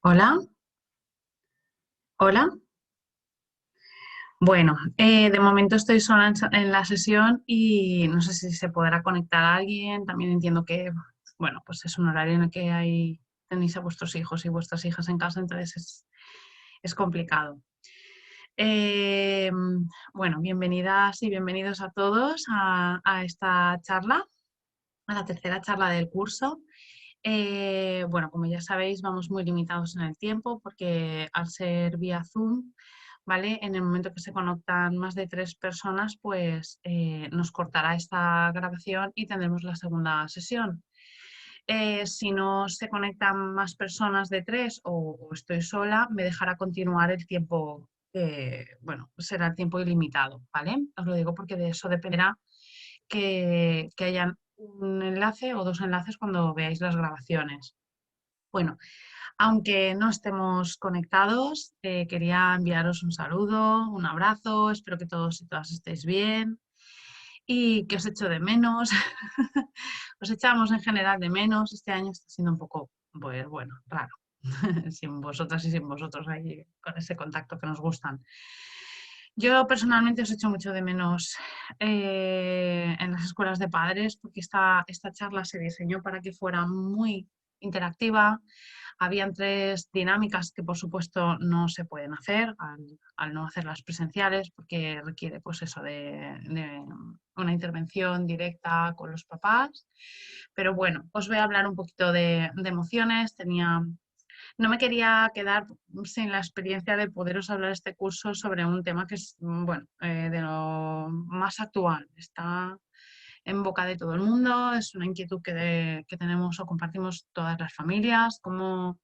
Hola, hola. Bueno, de momento estoy sola en la sesión y no sé si se podrá conectar a alguien. También entiendo que, bueno, pues es un horario en el que tenéis a vuestros hijos y vuestras hijas en casa, entonces es complicado. Eh, bueno, bienvenidas y bienvenidos a todos a esta charla, a la tercera charla del curso. Bueno, como ya sabéis, vamos muy limitados en el tiempo porque al ser vía Zoom, ¿vale? En el momento que se conectan más de 3 personas, pues nos cortará esta grabación y tendremos la segunda sesión. Si no se conectan más personas de 3 o estoy sola, me dejará continuar el tiempo, bueno, será el tiempo ilimitado, ¿vale? Os lo digo porque de eso dependerá que hayan un enlace o 2 enlaces cuando veáis las grabaciones. Bueno, aunque no estemos conectados, quería enviaros un saludo, un abrazo, espero que todos y todas estéis bien y que os echo de menos. Os echamos en general de menos, este año está siendo un poco, pues bueno, raro, sin vosotras y sin vosotros ahí con ese contacto que nos gustan. Yo personalmente os echo mucho de menos en las escuelas de padres porque esta charla se diseñó para que fuera muy interactiva. Habían 3 dinámicas que por supuesto no se pueden hacer al no hacerlas presenciales porque requiere pues eso de una intervención directa con los papás. Pero bueno, os voy a hablar un poquito de emociones. No me quería quedar sin la experiencia de poderos hablar este curso sobre un tema que es, bueno, de lo más actual. Está en boca de todo el mundo, es una inquietud que tenemos o compartimos todas las familias, cómo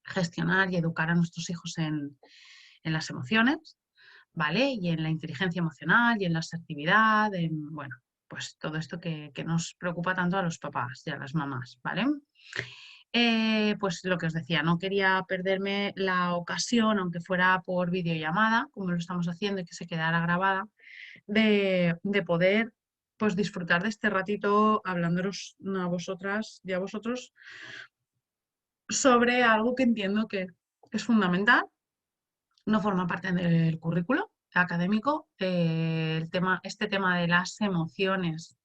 gestionar y educar a nuestros hijos en las emociones, ¿vale? Y en la inteligencia emocional y en la asertividad, bueno, pues todo esto que nos preocupa tanto a los papás y a las mamás, ¿vale? Pues lo que os decía, no quería perderme la ocasión, aunque fuera por videollamada, como lo estamos haciendo y que se quedara grabada, de poder pues disfrutar de este ratito hablándonos a vosotras y a vosotros sobre algo que entiendo que es fundamental, no forma parte del currículo académico, este tema de las emociones,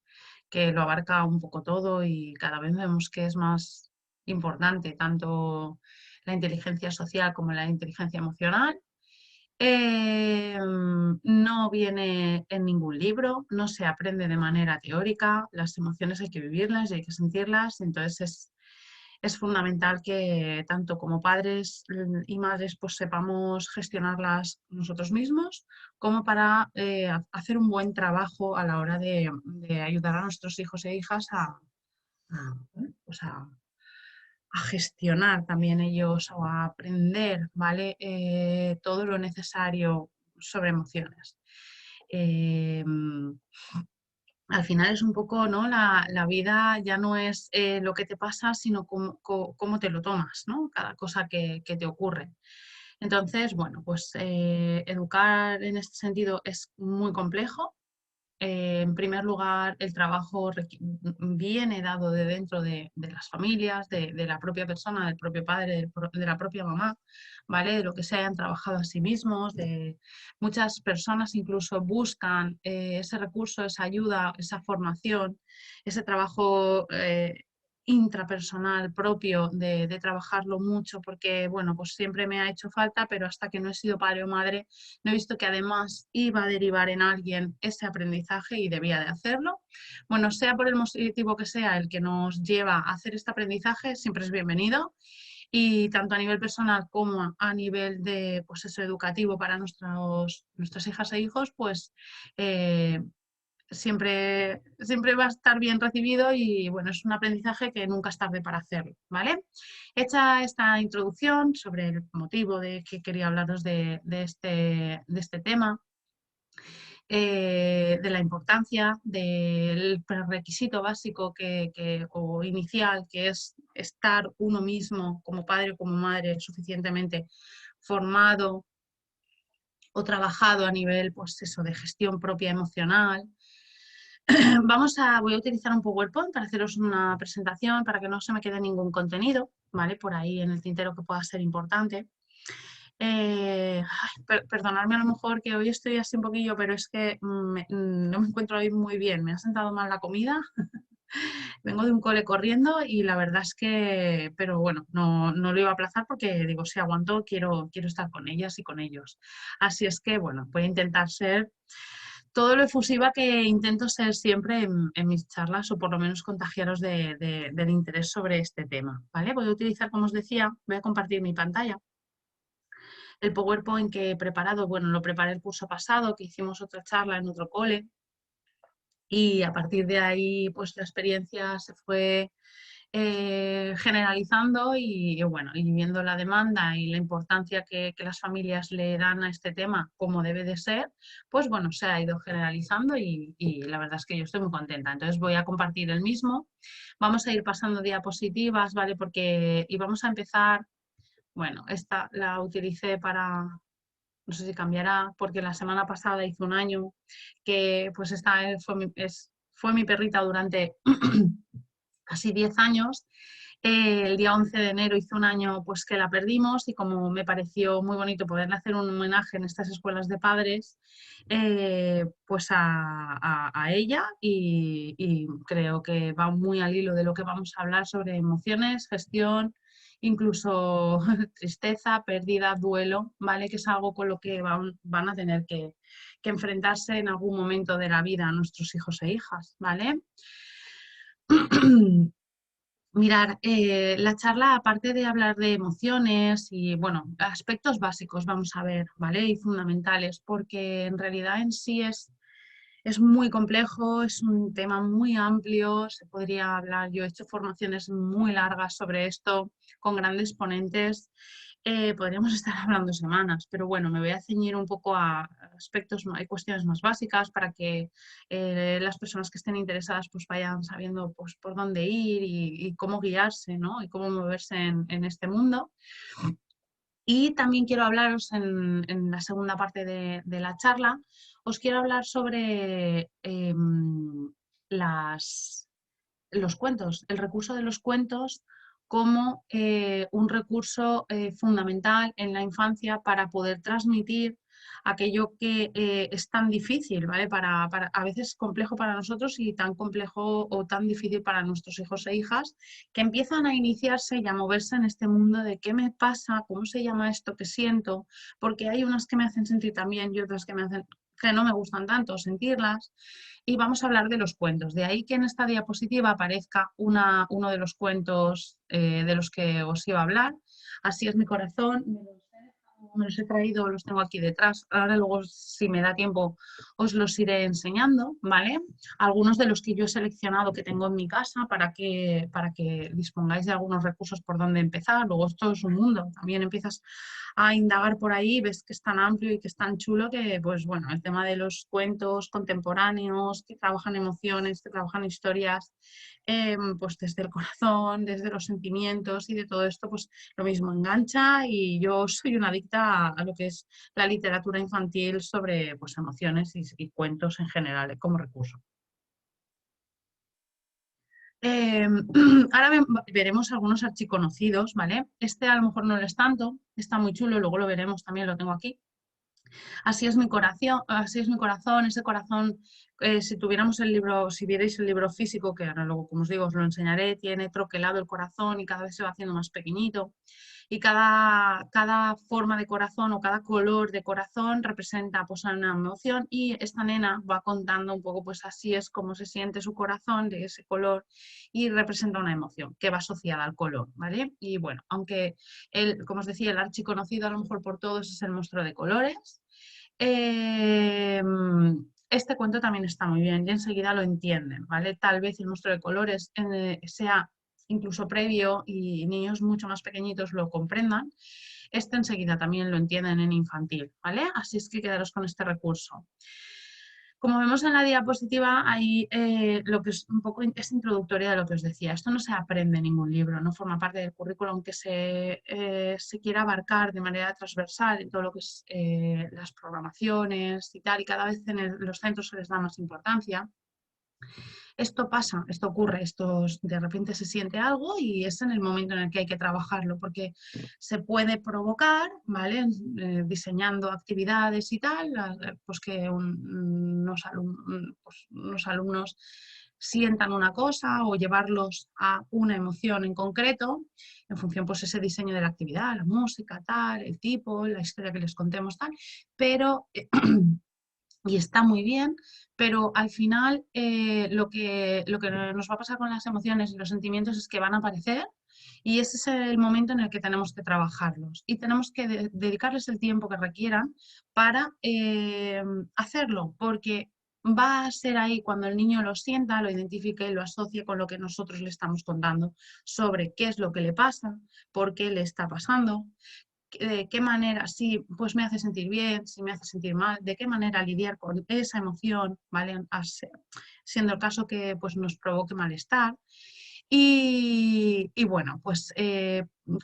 que lo abarca un poco todo y cada vez vemos que es más importante tanto la inteligencia social como la inteligencia emocional. No viene en ningún libro, no se aprende de manera teórica, las emociones hay que vivirlas y hay que sentirlas, entonces es fundamental que tanto como padres y madres pues sepamos gestionarlas nosotros mismos, como para hacer un buen trabajo a la hora de ayudar a nuestros hijos e hijas pues a gestionar también ellos o a aprender, ¿vale? Todo lo necesario sobre emociones. Eh, Al final es un poco, ¿no? La vida ya no es lo que te pasa, sino cómo te lo tomas, ¿no? Cada cosa que te ocurre. Entonces, bueno, pues educar en este sentido es muy complejo. En primer lugar, el trabajo viene dado de dentro de las familias, de la propia persona, del propio padre, de la propia mamá, ¿vale? De lo que se hayan trabajado a sí mismos, de muchas personas incluso buscan ese recurso, esa ayuda, esa formación, ese trabajo intrapersonal propio de trabajarlo mucho, porque, bueno, pues siempre me ha hecho falta, pero hasta que no he sido padre o madre, no he visto que además iba a derivar en alguien ese aprendizaje y debía de hacerlo. Bueno, sea por el motivo que sea el que nos lleva a hacer este aprendizaje, siempre es bienvenido. Y tanto a nivel personal como a nivel de pues eso, educativo para nuestras hijas e hijos, pues siempre va a estar bien recibido y bueno, es un aprendizaje que nunca es tarde para hacerlo, ¿vale? Hecha esta introducción sobre el motivo de que quería hablaros de este tema, de la importancia del prerequisito básico o inicial, que es estar uno mismo como padre o como madre suficientemente formado o trabajado a nivel pues eso, de gestión propia emocional, Voy a utilizar un PowerPoint para haceros una presentación para que no se me quede ningún contenido, ¿vale? Por ahí en el tintero que pueda ser importante. Perdonadme a lo mejor que hoy estoy así un poquillo, pero es que no me encuentro hoy muy bien. Me ha sentado mal la comida. Vengo de un cole corriendo y la verdad es que, pero bueno, no lo iba a aplazar porque digo, si aguanto, quiero estar con ellas y con ellos. Así es que, bueno, voy a intentar ser todo lo efusiva que intento ser siempre en mis charlas o por lo menos contagiaros del interés sobre este tema, ¿vale? Voy a utilizar, como os decía, voy a compartir mi pantalla. El PowerPoint que he preparado, bueno, lo preparé el curso pasado, que hicimos otra charla en otro cole y a partir de ahí, pues la experiencia se fue generalizando y, bueno, y viendo la demanda y la importancia que las familias le dan a este tema como debe de ser, pues bueno, se ha ido generalizando y la verdad es que yo estoy muy contenta. Entonces voy a compartir el mismo. Vamos a ir pasando diapositivas, ¿vale? Porque, y vamos a empezar, bueno, esta la utilicé para, no sé si cambiará, porque la semana pasada hizo un año que pues esta fue mi perrita durante casi 10 años. El día 11 de enero hizo un año pues que la perdimos y como me pareció muy bonito poderle hacer un homenaje en estas escuelas de padres, pues a ella y creo que va muy al hilo de lo que vamos a hablar sobre emociones, gestión, incluso tristeza, pérdida, duelo, ¿vale? Que es algo con lo que van a tener que enfrentarse en algún momento de la vida nuestros hijos e hijas, ¿vale? Mirar, la charla, aparte de hablar de emociones y, bueno, aspectos básicos, vamos a ver, ¿vale? Y fundamentales, porque en realidad en sí es muy complejo, es un tema muy amplio, se podría hablar, yo he hecho formaciones muy largas sobre esto, con grandes ponentes, podríamos estar hablando semanas, pero bueno, me voy a ceñir un poco a aspectos, hay cuestiones más básicas para que las personas que estén interesadas pues vayan sabiendo pues, por dónde ir y cómo guiarse, ¿no? Y cómo moverse en este mundo. Y también quiero hablaros en la segunda parte de la charla, os quiero hablar sobre los cuentos, el recurso de los cuentos como un recurso fundamental en la infancia para poder transmitir aquello que es tan difícil, ¿vale? A veces complejo para nosotros y tan complejo o tan difícil para nuestros hijos e hijas que empiezan a iniciarse y a moverse en este mundo de qué me pasa, cómo se llama esto que siento, porque hay unas que me hacen sentir también y otras que no me gustan tanto sentirlas. Y vamos a hablar de los cuentos. De ahí que en esta diapositiva aparezca uno de los cuentos de los que os iba a hablar. Así es mi corazón. Me los he traído, los tengo aquí detrás. Ahora luego, si me da tiempo, os los iré enseñando, ¿vale? Algunos de los que yo he seleccionado que tengo en mi casa para que dispongáis de algunos recursos por donde empezar. Luego esto es un mundo. También empiezas a indagar por ahí, ves que es tan amplio y que es tan chulo que, pues bueno, el tema de los cuentos contemporáneos, que trabajan emociones, que trabajan historias, pues desde el corazón, desde los sentimientos y de todo esto, pues lo mismo engancha y yo soy una adicta a lo que es la literatura infantil sobre pues, emociones y cuentos en general como recurso. Eh, ahora veremos algunos archiconocidos, ¿vale? Este a lo mejor no lo es tanto, está muy chulo, luego lo veremos, también lo tengo aquí. Así es mi corazón, ese corazón, si tuviéramos el libro, si vierais el libro físico, que ahora luego, como os digo, os lo enseñaré, tiene troquelado el corazón y cada vez se va haciendo más pequeñito. Y cada forma de corazón o cada color de corazón representa pues, una emoción y esta nena va contando un poco, pues así es como se siente su corazón de ese color y representa una emoción que va asociada al color, ¿vale? Y bueno, aunque como os decía, el archiconocido a lo mejor por todos es el monstruo de colores, eh, este cuento también está muy bien y enseguida lo entienden, ¿vale? Tal vez el monstruo de colores sea incluso previo y niños mucho más pequeñitos lo comprendan. Este enseguida también lo entienden en infantil, ¿vale? Así es que quedaros con este recurso. Como vemos en la diapositiva, hay lo que es un poco es introductoria de lo que os decía. Esto no se aprende en ningún libro, no forma parte del currículum que se quiera abarcar de manera transversal en todo lo que es las programaciones y tal, y cada vez en los centros se les da más importancia. Esto pasa, esto ocurre, de repente se siente algo y es en el momento en el que hay que trabajarlo, porque se puede provocar, ¿vale? Diseñando actividades y tal, pues que pues unos alumnos sientan una cosa o llevarlos a una emoción en concreto, en función pues ese diseño de la actividad, la música, tal, el tipo, la historia que les contemos, tal, pero y está muy bien, pero al final lo que nos va a pasar con las emociones y los sentimientos es que van a aparecer y ese es el momento en el que tenemos que trabajarlos y tenemos que dedicarles el tiempo que requieran para hacerlo, porque va a ser ahí cuando el niño lo sienta, lo identifique y lo asocie con lo que nosotros le estamos contando sobre qué es lo que le pasa, por qué le está pasando, de qué manera, si pues me hace sentir bien, si me hace sentir mal, de qué manera lidiar con esa emoción, ¿vale? Siendo el caso que pues, nos provoque malestar. Y bueno, pues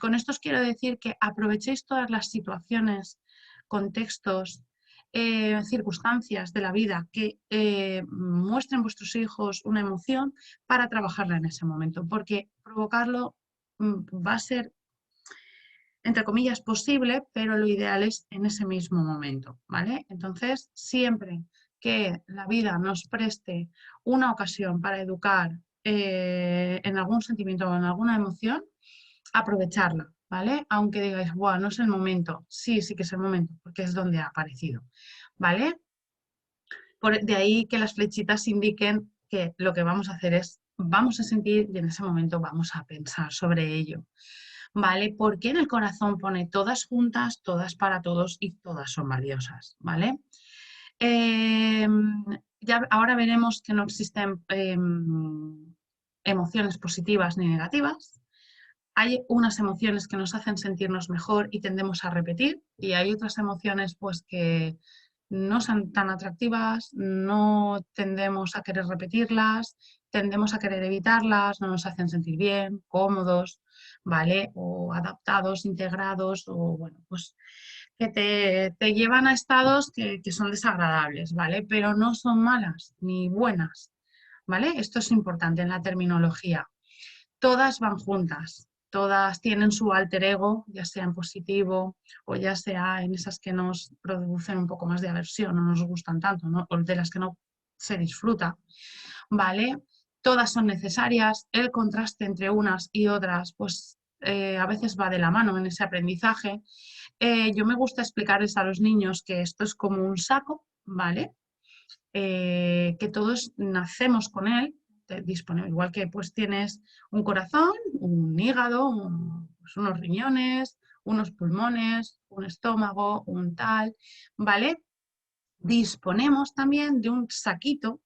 con esto os quiero decir que aprovechéis todas las situaciones, contextos, circunstancias de la vida que muestren vuestros hijos una emoción para trabajarla en ese momento, porque provocarlo va a ser entre comillas, posible, pero lo ideal es en ese mismo momento, ¿vale? Entonces, siempre que la vida nos preste una ocasión para educar en algún sentimiento o en alguna emoción, aprovecharla, ¿vale? Aunque digáis, bueno, no es el momento. Sí, sí que es el momento, porque es donde ha aparecido, ¿vale? De ahí que las flechitas indiquen que lo que vamos a hacer es, vamos a sentir y en ese momento vamos a pensar sobre ello. ¿Vale? Porque en el corazón pone todas juntas, todas para todos y todas son valiosas, ¿vale? Eh, ya ahora veremos que no existen emociones positivas ni negativas. Hay unas emociones que nos hacen sentirnos mejor y tendemos a repetir y hay otras emociones pues que no son tan atractivas, no tendemos a querer repetirlas, tendemos a querer evitarlas, no nos hacen sentir bien, cómodos, ¿vale? O adaptados, integrados, o bueno, pues que te llevan a estados que son desagradables, ¿vale? Pero no son malas ni buenas, ¿vale? Esto es importante en la terminología. Todas van juntas, todas tienen su alter ego, ya sea en positivo o ya sea en esas que nos producen un poco más de aversión, no nos gustan tanto, ¿no? O de las que no se disfruta, ¿vale? Todas son necesarias, el contraste entre unas y otras, pues a veces va de la mano en ese aprendizaje. Yo me gusta explicarles a los niños que esto es como un saco, ¿vale? Que todos nacemos con él, disponible, igual que pues tienes un corazón, un hígado, pues, unos riñones, unos pulmones, un estómago, un tal, ¿vale? Disponemos también de un saquito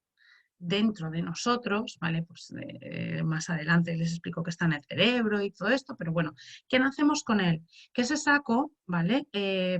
dentro de nosotros, ¿vale? Pues más adelante les explico que está en el cerebro y todo esto, pero bueno, ¿qué hacemos con él? Que ese saco, ¿vale?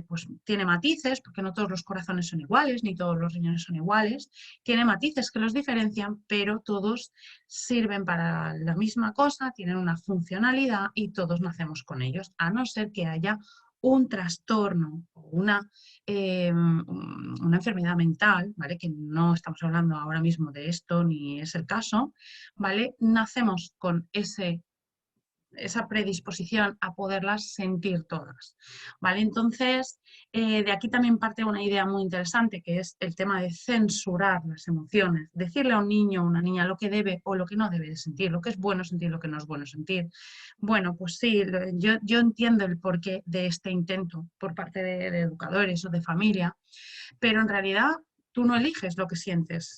Pues tiene matices, porque no todos los corazones son iguales, ni todos los riñones son iguales, tiene matices que los diferencian, pero todos sirven para la misma cosa, tienen una funcionalidad y todos nacemos con ellos, a no ser que haya un trastorno o una enfermedad mental, ¿vale? Que no estamos hablando ahora mismo de esto ni es el caso, ¿vale? Nacemos con esa predisposición a poderlas sentir todas, ¿vale? Entonces, de aquí también parte una idea muy interesante, que es el tema de censurar las emociones, decirle a un niño o una niña lo que debe o lo que no debe de sentir, lo que es bueno sentir, lo que no es bueno sentir. Bueno, pues sí, yo entiendo el porqué de este intento por parte de educadores o de familia, pero en realidad tú no eliges lo que sientes.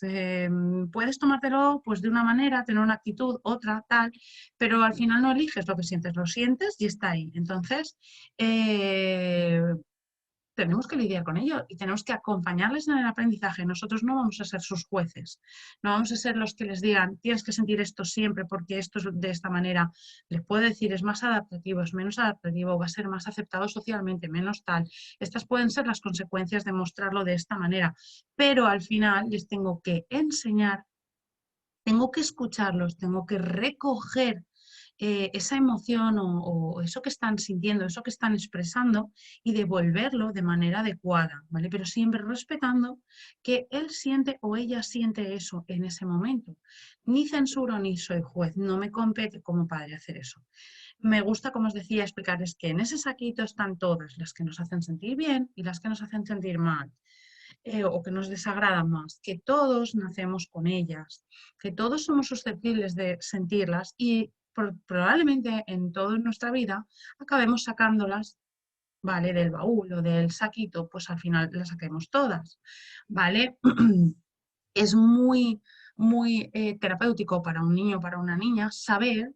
Puedes tomártelo pues, de una manera, tener una actitud, otra, tal, pero al final no eliges lo que sientes, lo sientes y está ahí. Entonces, eh, tenemos que lidiar con ello y tenemos que acompañarles en el aprendizaje. Nosotros no vamos a ser sus jueces, no vamos a ser los que les digan tienes que sentir esto siempre porque esto es de esta manera. Les puedo decir es más adaptativo, es menos adaptativo, va a ser más aceptado socialmente, menos tal. Estas pueden ser las consecuencias de mostrarlo de esta manera, pero al final les tengo que enseñar, tengo que escucharlos, tengo que recoger esa emoción o eso que están sintiendo, eso que están expresando y devolverlo de manera adecuada, ¿vale? Pero siempre respetando que él siente o ella siente eso en ese momento. Ni censuro ni soy juez, no me compete como padre hacer eso. Me gusta, como os decía, explicarles que en ese saquito están todas las que nos hacen sentir bien y las que nos hacen sentir mal. O que nos desagradan más, que todos nacemos con ellas, que todos somos susceptibles de sentirlas y probablemente en toda nuestra vida acabemos sacándolas, ¿vale? Del baúl o del saquito, pues al final las saquemos todas, ¿vale? Es muy terapéutico para un niño o para una niña saber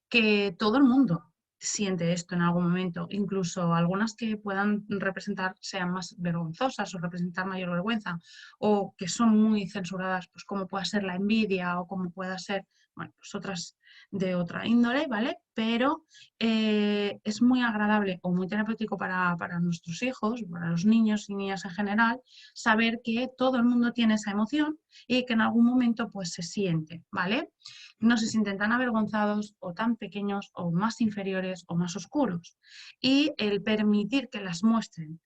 que todo el mundo siente esto en algún momento, incluso algunas que puedan representar, sean más vergonzosas o representar mayor vergüenza, o que son muy censuradas, pues como pueda ser la envidia o como pueda ser, bueno, pues otras de otra índole, ¿vale? Pero es muy agradable o muy terapéutico para nuestros hijos, para los niños y niñas en general, saber que todo el mundo tiene esa emoción y que en algún momento pues se siente, ¿vale? No se sienten tan avergonzados o tan pequeños o más inferiores o más oscuros. Y el permitir que las muestren,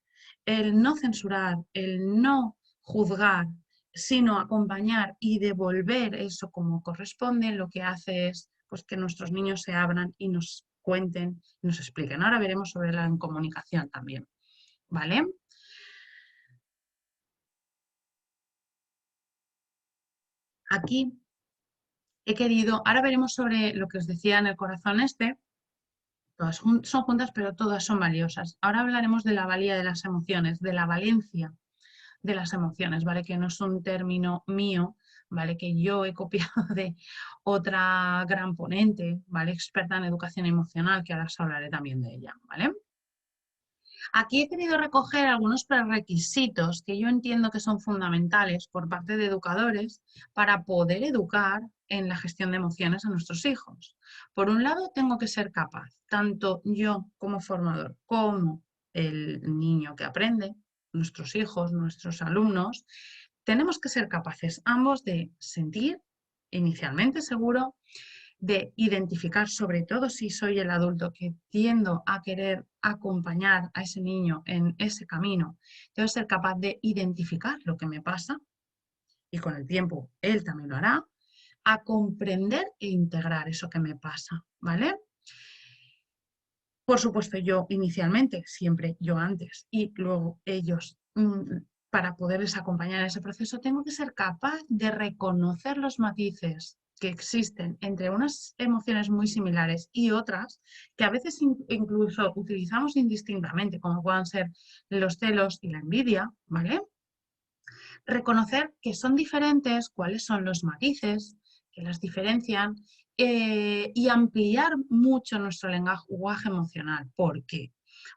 el no censurar, el no juzgar, sino acompañar y devolver eso como corresponde, lo que hace es pues, que nuestros niños se abran y nos cuenten, nos expliquen. Ahora veremos sobre la incomunicación también, ¿vale? Aquí he querido, ahora veremos sobre lo que os decía en el corazón este, todas son juntas, pero todas son valiosas. Ahora hablaremos de la valía de las emociones, de la valencia de las emociones, ¿vale? Que no es un término mío, ¿vale? Que yo he copiado de otra gran ponente, ¿vale? Experta en educación emocional, que ahora os hablaré también de ella, ¿vale? Aquí he querido recoger algunos prerequisitos que yo entiendo que son fundamentales por parte de educadores para poder educar en la gestión de emociones a nuestros hijos. Por un lado, tengo que ser capaz, tanto yo como formador, como el niño que aprende, nuestros hijos, nuestros alumnos, tenemos que ser capaces ambos de sentir, inicialmente seguro, de identificar, sobre todo si soy el adulto que tiendo a querer acompañar a ese niño en ese camino, debo ser capaz de identificar lo que me pasa y con el tiempo él también lo hará, a comprender e integrar eso que me pasa, ¿vale? Por supuesto, yo inicialmente, siempre yo antes y luego ellos, para poderles acompañar en ese proceso, tengo que ser capaz de reconocer los matices que existen entre unas emociones muy similares y otras que a veces incluso utilizamos indistintamente, como puedan ser los celos y la envidia, ¿vale? Reconocer que son diferentes, cuáles son los matices que las diferencian y ampliar mucho nuestro lenguaje emocional. ¿Por qué?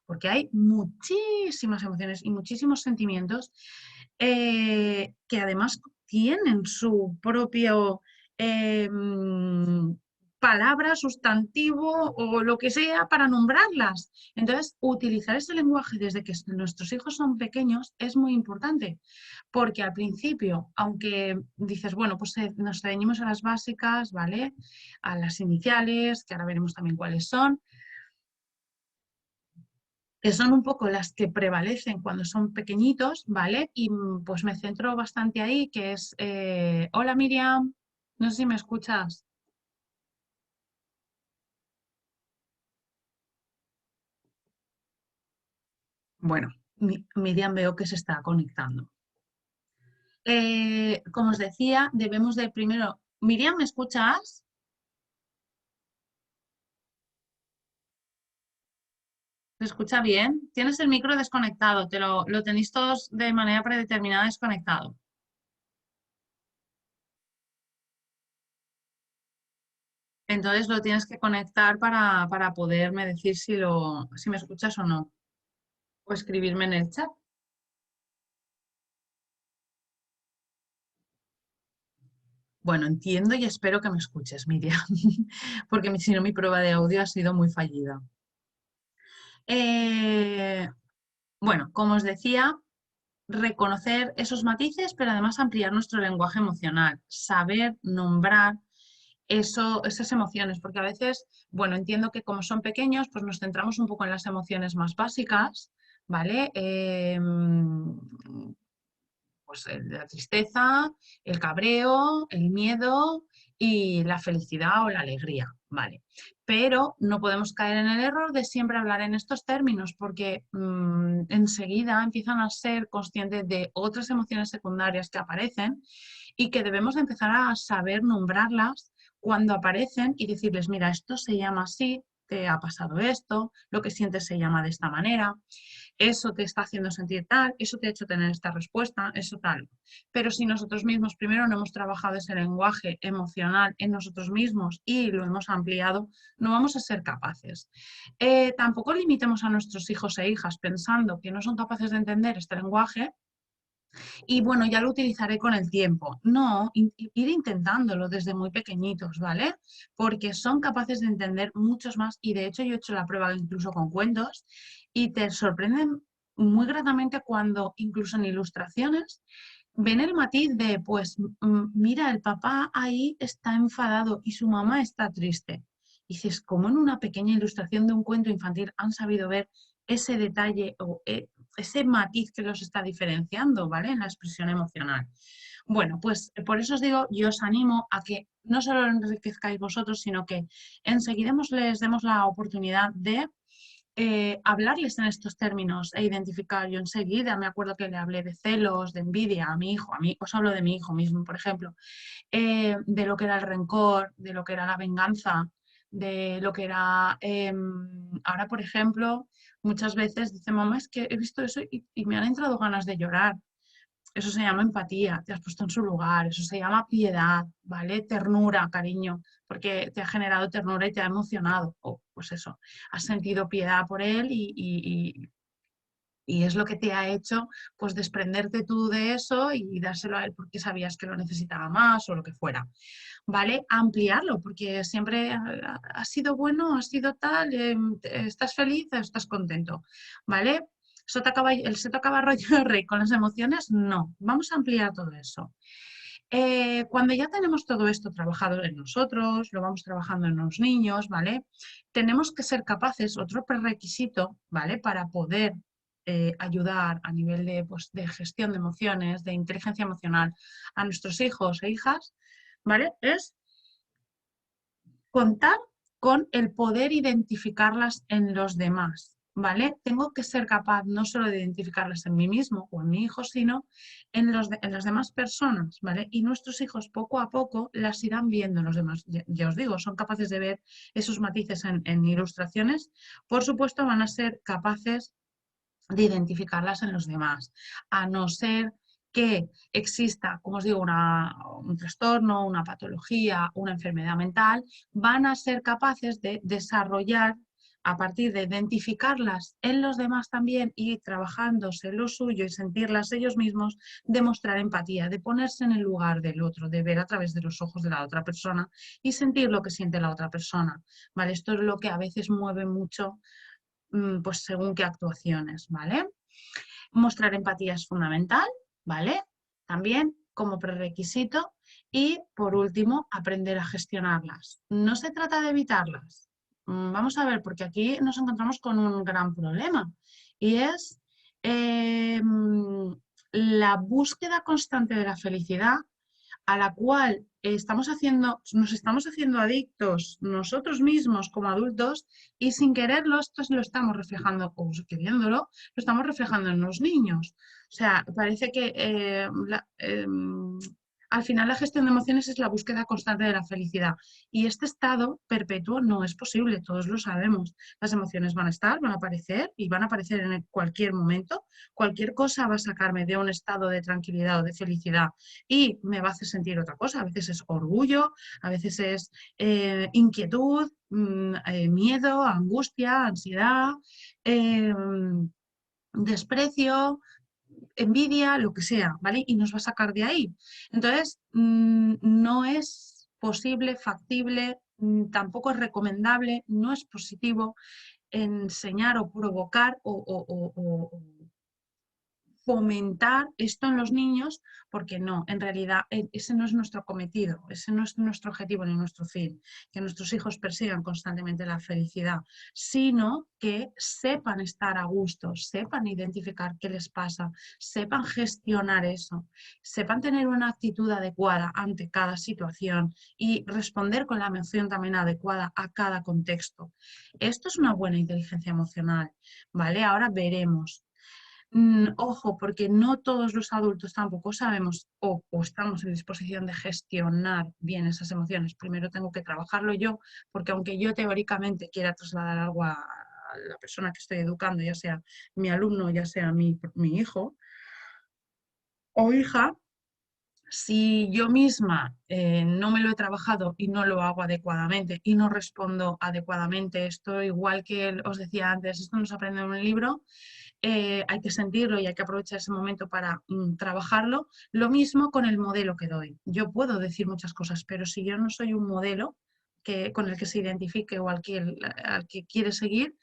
Porque hay muchísimas emociones y muchísimos sentimientos que además tienen su propio eh, palabra, sustantivo o lo que sea para nombrarlas. Entonces, utilizar ese lenguaje desde que nuestros hijos son pequeños es muy importante, porque al principio, aunque dices, bueno, pues nos ceñimos a las básicas, ¿vale? A las iniciales, que ahora veremos también cuáles son, que son un poco las que prevalecen cuando son pequeñitos, ¿vale? Y pues me centro bastante ahí, que es, hola Miriam, no sé si me escuchas. Bueno, Miriam veo que se está conectando. Como os decía, debemos de primero... Miriam, ¿me escuchas? ¿Se escucha bien? Tienes el micro desconectado, lo tenéis todos de manera predeterminada desconectado. Entonces lo tienes que conectar para poderme decir si me escuchas o no. O escribirme en el chat. Bueno, entiendo y espero que me escuches, Miriam, porque si no mi prueba de audio ha sido muy fallida. Eh, bueno, como os decía, reconocer esos matices, pero además ampliar nuestro lenguaje emocional, saber nombrar esas emociones, porque a veces, bueno, entiendo que como son pequeños, pues nos centramos un poco en las emociones más básicas, ¿vale? Pues la tristeza, el cabreo, el miedo y la felicidad o la alegría, ¿vale? Pero no podemos caer en el error de siempre hablar en estos términos porque enseguida empiezan a ser conscientes de otras emociones secundarias que aparecen y que debemos empezar a saber nombrarlas cuando aparecen y decirles, mira, esto se llama así, te ha pasado esto, lo que sientes se llama de esta manera, eso te está haciendo sentir tal, eso te ha hecho tener esta respuesta, eso tal. Pero si nosotros mismos primero no hemos trabajado ese lenguaje emocional en nosotros mismos y lo hemos ampliado, no vamos a ser capaces. Tampoco limitemos a nuestros hijos e hijas pensando que no son capaces de entender este lenguaje y bueno, ya lo utilizaré con el tiempo. No, ir intentándolo desde muy pequeñitos, ¿vale? Porque son capaces de entender muchos más y de hecho yo he hecho la prueba incluso con cuentos y te sorprenden muy gratamente cuando incluso en ilustraciones ven el matiz de, pues mira, el papá ahí está enfadado y su mamá está triste. Y dices, ¿cómo en una pequeña ilustración de un cuento infantil han sabido ver ese detalle o ese matiz que los está diferenciando, ¿vale? En la expresión emocional. Bueno, pues por eso os digo, yo os animo a que no solo lo enriquezcáis vosotros, sino que enseguida les demos la oportunidad de hablarles en estos términos e identificar. Yo enseguida me acuerdo que le hablé de celos, de envidia a mi hijo, a mí os hablo de mi hijo mismo, por ejemplo, de lo que era el rencor, de lo que era la venganza, de lo que era, ahora por ejemplo, muchas veces dice, mamá, es que he visto eso y me han entrado ganas de llorar. Eso se llama empatía, te has puesto en su lugar, eso se llama piedad, ¿vale? Ternura, cariño, porque te ha generado ternura y te ha emocionado, o pues eso, has sentido piedad por él y es lo que te ha hecho pues desprenderte tú de eso y dárselo a él porque sabías que lo necesitaba más o lo que fuera, ¿vale? Ampliarlo, porque siempre ha sido bueno, ha sido tal, estás feliz, estás contento, ¿vale? El se tocaba rollo rey con las emociones, no, vamos a ampliar todo eso. Cuando ya tenemos todo esto trabajado en nosotros, lo vamos trabajando en los niños, ¿vale? Tenemos que ser capaces, otro prerequisito, ¿vale? Para poder ayudar a nivel de, pues, de gestión de emociones, de inteligencia emocional a nuestros hijos e hijas, ¿vale? Es contar con el poder identificarlas en los demás, ¿vale? Tengo que ser capaz no solo de identificarlas en mí mismo o en mi hijo, sino en las demás personas, ¿vale? Y nuestros hijos poco a poco las irán viendo en los demás. Ya os digo, son capaces de ver esos matices en ilustraciones. Por supuesto, van a ser capaces de identificarlas en los demás, a no ser que exista, como os digo, un trastorno, una patología, una enfermedad mental, van a ser capaces de desarrollar a partir de identificarlas en los demás también y trabajándose lo suyo y sentirlas ellos mismos, demostrar empatía, de ponerse en el lugar del otro, de ver a través de los ojos de la otra persona y sentir lo que siente la otra persona. ¿Vale? Esto es lo que a veces mueve mucho pues según qué actuaciones, ¿vale? Mostrar empatía es fundamental, ¿vale? También como prerequisito y por último, aprender a gestionarlas. No se trata de evitarlas. Vamos a ver, porque aquí nos encontramos con un gran problema y es la búsqueda constante de la felicidad a la cual nos estamos haciendo adictos nosotros mismos como adultos y sin quererlo, esto lo estamos reflejando, o queriéndolo, lo estamos reflejando en los niños. O sea, parece que al final la gestión de emociones es la búsqueda constante de la felicidad y este estado perpetuo no es posible, todos lo sabemos. Las emociones van a estar, van a aparecer y van a aparecer en cualquier momento. Cualquier cosa va a sacarme de un estado de tranquilidad o de felicidad y me va a hacer sentir otra cosa. A veces es orgullo, a veces es inquietud, miedo, angustia, ansiedad, eh, desprecio, envidia, lo que sea, ¿vale? Y nos va a sacar de ahí. Entonces, no es posible, factible, tampoco es recomendable, no es positivo enseñar o provocar o fomentar esto en los niños, porque no, en realidad ese no es nuestro cometido, ese no es nuestro objetivo ni nuestro fin, que nuestros hijos persigan constantemente la felicidad, sino que sepan estar a gusto, sepan identificar qué les pasa, sepan gestionar eso, sepan tener una actitud adecuada ante cada situación y responder con la emoción también adecuada a cada contexto. Esto es una buena inteligencia emocional, ¿vale? Ahora veremos. Ojo, porque no todos los adultos tampoco sabemos o estamos en disposición de gestionar bien esas emociones. Primero tengo que trabajarlo yo, porque aunque yo teóricamente quiera trasladar algo a la persona que estoy educando, ya sea mi alumno, ya sea mi hijo o hija, si yo misma no me lo he trabajado y no lo hago adecuadamente y no respondo adecuadamente, esto igual que os decía antes, esto no se aprende en un libro, hay que sentirlo y hay que aprovechar ese momento para trabajarlo. Lo mismo con el modelo que doy. Yo puedo decir muchas cosas, pero si yo no soy un modelo con el que se identifique o al que quiere seguir,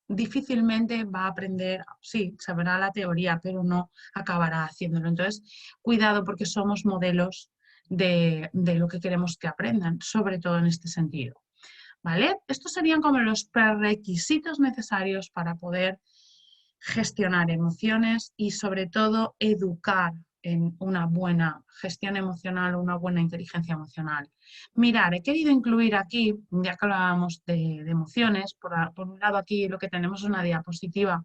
difícilmente va a aprender, sí, sabrá la teoría, pero no acabará haciéndolo. Entonces, cuidado porque somos modelos de lo que queremos que aprendan, sobre todo en este sentido. ¿Vale? Estos serían como los prerequisitos necesarios para poder gestionar emociones y sobre todo educar en una buena gestión emocional o una buena inteligencia emocional. Mirar, he querido incluir aquí, ya que hablábamos de emociones, por un lado aquí lo que tenemos es una diapositiva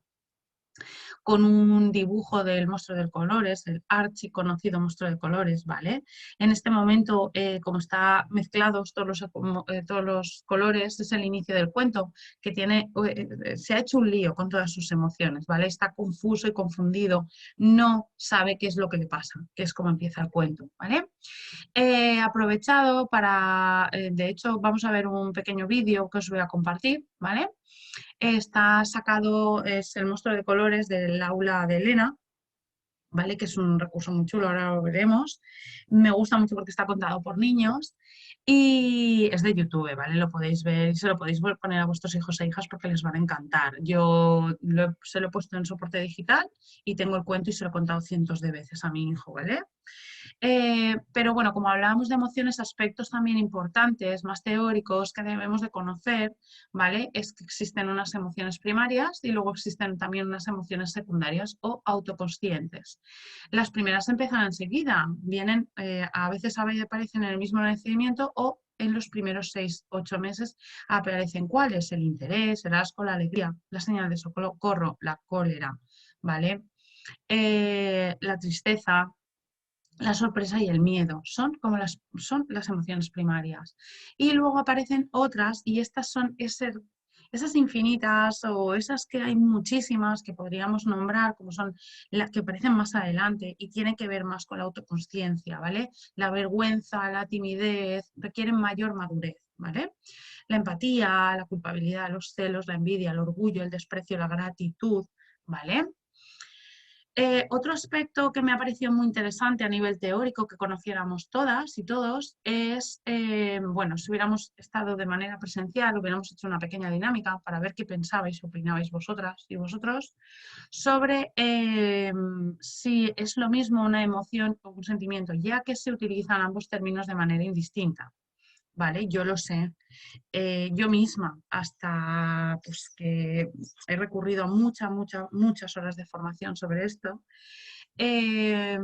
con un dibujo del monstruo de colores, el archiconocido monstruo de colores, ¿vale? En este momento, como está mezclados todos los colores, es el inicio del cuento, que se ha hecho un lío con todas sus emociones, ¿vale? Está confuso y confundido, no sabe qué es lo que le pasa, que es como empieza el cuento, ¿vale? He aprovechado de hecho, vamos a ver un pequeño vídeo que os voy a compartir, ¿vale? Está sacado, es el monstruo de colores del aula de Elena, ¿vale? Que es un recurso muy chulo, ahora lo veremos. Me gusta mucho porque está contado por niños y es de YouTube, ¿vale? Lo podéis ver y se lo podéis poner a vuestros hijos e hijas porque les van a encantar. Yo se lo he puesto en soporte digital y tengo el cuento y se lo he contado cientos de veces a mi hijo, ¿vale? Pero bueno, como hablábamos de emociones, aspectos también importantes, más teóricos que debemos de conocer, ¿vale? Es que existen unas emociones primarias y luego existen también unas emociones secundarias o autoconscientes. Las primeras empiezan enseguida, a veces aparecen en el mismo nacimiento o en los primeros 6-8 meses aparecen cuáles, el interés, el asco, la alegría, la señal de socorro, la cólera, ¿vale? La tristeza, la sorpresa y el miedo, son las emociones primarias. Y luego aparecen otras y estas son esas infinitas o esas que hay muchísimas que podríamos nombrar como son las que aparecen más adelante y tienen que ver más con la autoconsciencia, ¿vale? La vergüenza, la timidez requieren mayor madurez, ¿vale? La empatía, la culpabilidad, los celos, la envidia, el orgullo, el desprecio, la gratitud, ¿vale? Otro aspecto que me ha parecido muy interesante a nivel teórico que conociéramos todas y todos es, bueno, si hubiéramos estado de manera presencial, hubiéramos hecho una pequeña dinámica para ver qué pensabais, opinabais vosotras y vosotros sobre si es lo mismo una emoción o un sentimiento, ya que se utilizan ambos términos de manera indistinta. ¿Vale? Yo lo sé. Yo misma, hasta pues, que he recurrido a muchas horas de formación sobre esto, eh,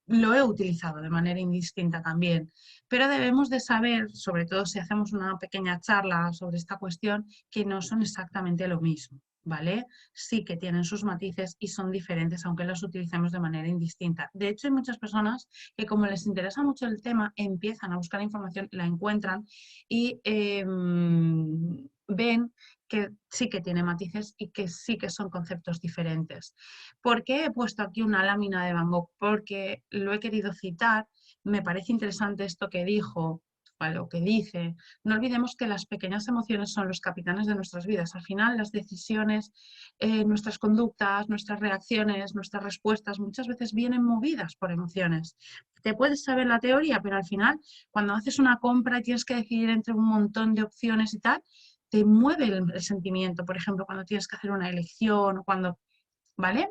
lo he utilizado de manera indistinta también, pero debemos de saber, sobre todo si hacemos una pequeña charla sobre esta cuestión, que no son exactamente lo mismo, ¿vale? Sí que tienen sus matices y son diferentes, aunque los utilicemos de manera indistinta. De hecho, hay muchas personas que como les interesa mucho el tema, empiezan a buscar información, la encuentran y ven que sí que tiene matices y que sí que son conceptos diferentes. ¿Por qué he puesto aquí una lámina de Van Gogh? Porque lo he querido citar, me parece interesante esto que dijo, ¿vale? O que dice. No olvidemos que las pequeñas emociones son los capitanes de nuestras vidas. Al final, las decisiones, nuestras conductas, nuestras reacciones, nuestras respuestas, muchas veces vienen movidas por emociones. Te puedes saber la teoría, pero al final, cuando haces una compra y tienes que decidir entre un montón de opciones y tal, te mueve el sentimiento, por ejemplo, cuando tienes que hacer una elección o cuando, ¿vale?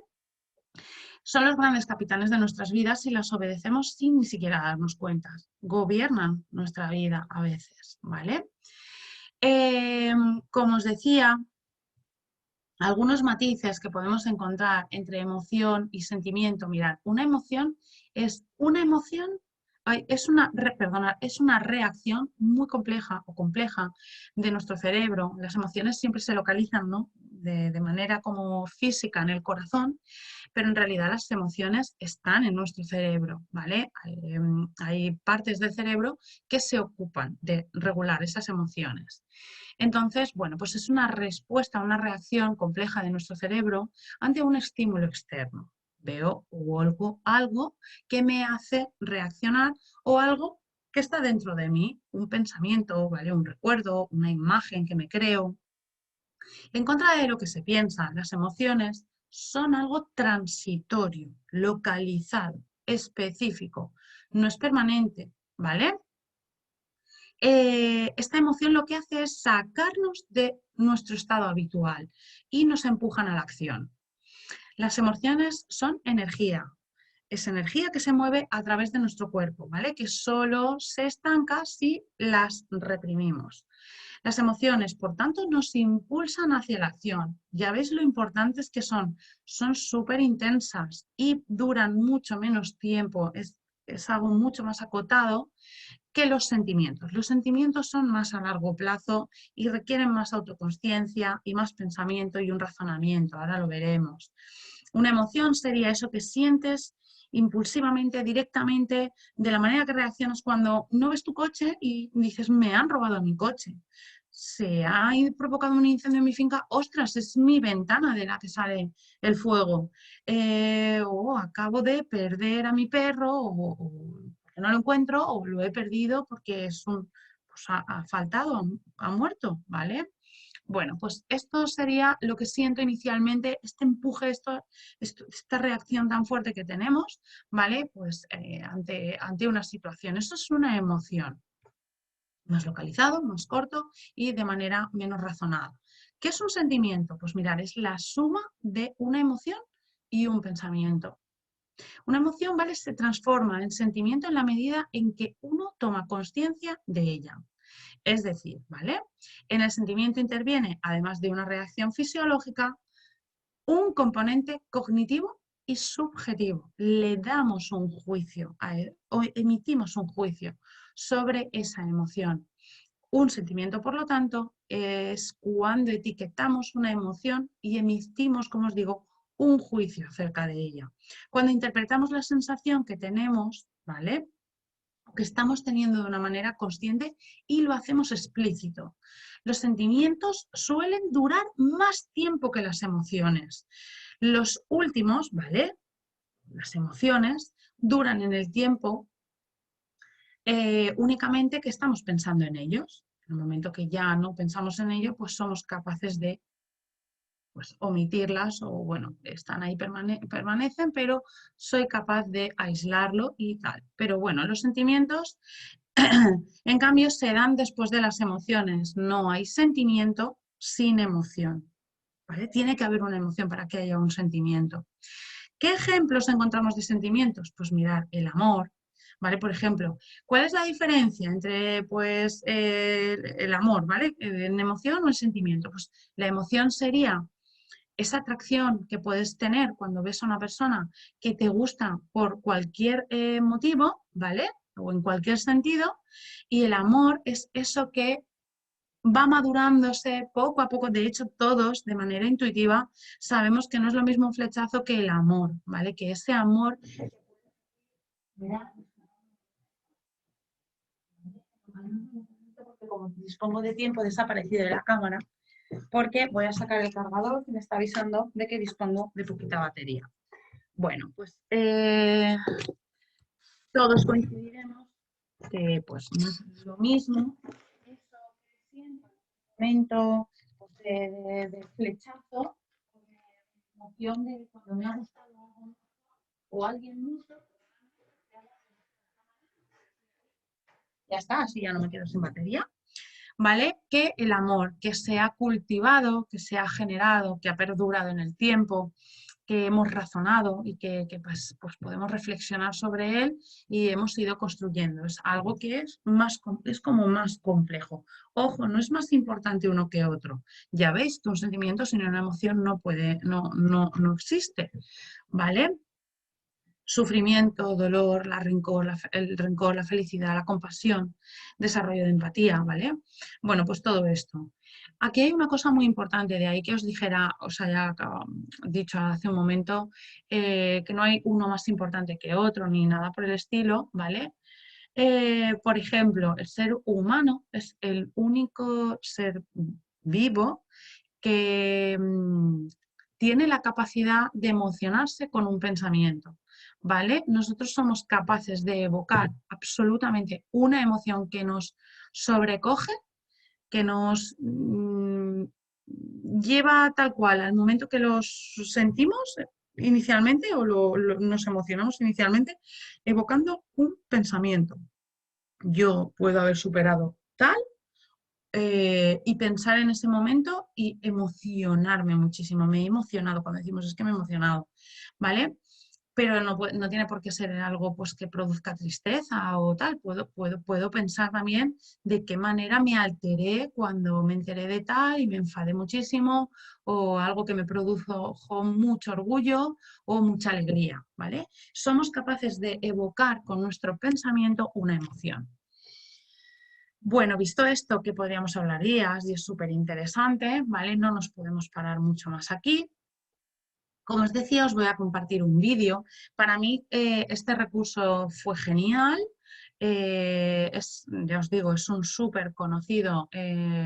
Son los grandes capitanes de nuestras vidas y las obedecemos sin ni siquiera darnos cuenta. Gobiernan nuestra vida a veces, ¿vale? Como os decía, algunos matices que podemos encontrar entre emoción y sentimiento. Mirad, una emoción es una emoción, es una reacción muy compleja o compleja de nuestro cerebro. Las emociones siempre se localizan, ¿no? de manera como física en el corazón, pero en realidad las emociones están en nuestro cerebro, ¿vale? Hay partes del cerebro que se ocupan de regular esas emociones. Entonces, bueno, pues es una respuesta, una reacción compleja de nuestro cerebro ante un estímulo externo. Veo algo que me hace reaccionar o algo que está dentro de mí, un pensamiento, ¿vale? Un recuerdo, una imagen que me creo. En contra de lo que se piensa, las emociones son algo transitorio, localizado, específico, no es permanente, ¿vale? Esta emoción lo que hace es sacarnos de nuestro estado habitual y nos empujan a la acción. Las emociones son energía, es energía que se mueve a través de nuestro cuerpo, ¿vale? Que solo se estanca si las reprimimos. Las emociones, por tanto, nos impulsan hacia la acción. Ya veis lo importantes que son. Son súper intensas y duran mucho menos tiempo. Es algo mucho más acotado que los sentimientos. Los sentimientos son más a largo plazo y requieren más autoconsciencia y más pensamiento y un razonamiento. Ahora lo veremos. Una emoción sería eso que sientes impulsivamente, directamente, de la manera que reaccionas cuando no ves tu coche y dices, me han robado mi coche. Se ha provocado un incendio en mi finca, ostras, es mi ventana de la que sale el fuego. Acabo de perder a mi perro porque no lo encuentro o lo he perdido porque pues ha faltado, ha muerto, ¿vale? Bueno, pues esto sería lo que siento inicialmente, este empuje, esta reacción tan fuerte que tenemos, ¿vale? Pues ante una situación. Eso es una emoción, más localizado, más corto y de manera menos razonada. ¿Qué es un sentimiento? Pues mirar, es la suma de una emoción y un pensamiento. Una emoción, ¿vale? Se transforma en sentimiento en la medida en que uno toma conciencia de ella. Es decir, ¿vale? En el sentimiento interviene, además de una reacción fisiológica, un componente cognitivo y subjetivo. Le damos un juicio a él, o emitimos un juicio sobre esa emoción. Un sentimiento, por lo tanto, es cuando etiquetamos una emoción y emitimos, como os digo, un juicio acerca de ella. Cuando interpretamos la sensación que tenemos, ¿vale? Que estamos teniendo de una manera consciente y lo hacemos explícito. Los sentimientos suelen durar más tiempo que las emociones. Los últimos, ¿vale? Las emociones duran en el tiempo únicamente que estamos pensando en ellos. En el momento que ya no pensamos en ello, pues somos capaces de pues, omitirlas o, bueno, están ahí, permanecen, pero soy capaz de aislarlo y tal. Pero bueno, los sentimientos, en cambio, se dan después de las emociones. No hay sentimiento sin emoción, ¿vale? Tiene que haber una emoción para que haya un sentimiento. ¿Qué ejemplos encontramos de sentimientos? Pues mirar, el amor, ¿vale? Por ejemplo, ¿cuál es la diferencia entre pues, el amor, ¿vale? ¿En emoción o en sentimiento? Pues la emoción sería esa atracción que puedes tener cuando ves a una persona que te gusta por cualquier motivo, ¿vale? O en cualquier sentido, y el amor es eso que va madurándose poco a poco. De hecho, todos de manera intuitiva sabemos que no es lo mismo un flechazo que el amor, ¿vale? Que ese amor... Porque como dispongo de tiempo, he desaparecido de la cámara, porque voy a sacar el cargador que me está avisando de que dispongo de poquita batería. Bueno, pues todos coincidiremos que pues no es lo mismo eso que siento en el momento pues, de flechazo, de emoción de cuando me ha gustado algo o alguien mucho. Ya está, así ya no me quedo sin batería. ¿vale? Que el amor que se ha cultivado, que se ha generado, que ha perdurado en el tiempo, que hemos razonado y que pues podemos reflexionar sobre él y hemos ido construyendo. Es algo que es, es como más complejo. Ojo, no es más importante uno que otro. Ya veis que un sentimiento sin una emoción no puede, no existe, ¿vale? Sufrimiento, dolor, el rencor, la felicidad, la compasión, desarrollo de empatía, ¿vale? Bueno, pues todo esto. Aquí hay una cosa muy importante, de ahí que os dijera, os haya dicho hace un momento, que no hay uno más importante que otro, ni nada por el estilo, ¿vale? Por ejemplo, el ser humano es el único ser vivo que tiene la capacidad de emocionarse con un pensamiento, ¿vale? Nosotros somos capaces de evocar absolutamente una emoción que nos sobrecoge, que nos lleva tal cual al momento que los sentimos inicialmente o nos emocionamos inicialmente, evocando un pensamiento. Yo puedo haber superado tal y pensar en ese momento y emocionarme muchísimo. Me he emocionado cuando decimos es que me he emocionado, ¿vale? Pero no tiene por qué ser algo pues, que produzca tristeza o tal. Puedo pensar también de qué manera me alteré cuando me enteré de tal y me enfadé muchísimo o algo que me produjo mucho orgullo o mucha alegría, ¿vale? Somos capaces de evocar con nuestro pensamiento una emoción. Bueno, visto esto, que podríamos hablar días y es súper interesante, ¿vale? No nos podemos parar mucho más aquí. Como os decía, os voy a compartir un vídeo. Para mí este recurso fue genial. Ya os digo, es un súper conocido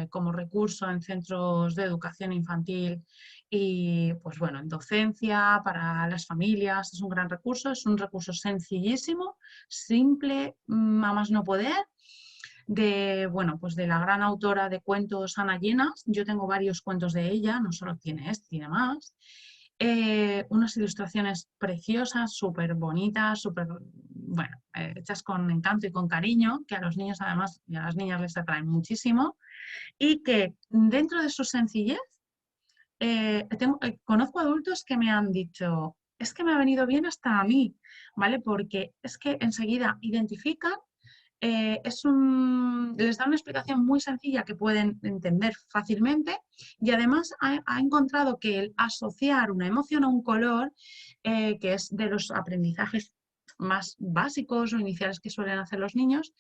como recurso en centros de educación infantil y, pues bueno, en docencia, para las familias. Es un gran recurso, es un recurso sencillísimo, simple, a más no poder bueno, pues de la gran autora de cuentos Ana Llenas. Yo tengo varios cuentos de ella, no solo tiene este, tiene más. Unas ilustraciones preciosas, súper bonitas, súper, bueno, hechas con encanto y con cariño, que a los niños además y a las niñas les atraen muchísimo, y que dentro de su sencillez, conozco adultos que me han dicho, es que me ha venido bien hasta a mí, ¿vale? Porque es que enseguida identifican les da una explicación muy sencilla que pueden entender fácilmente y además ha encontrado que el asociar una emoción a un color, que es de los aprendizajes más básicos o iniciales que suelen hacer los niños,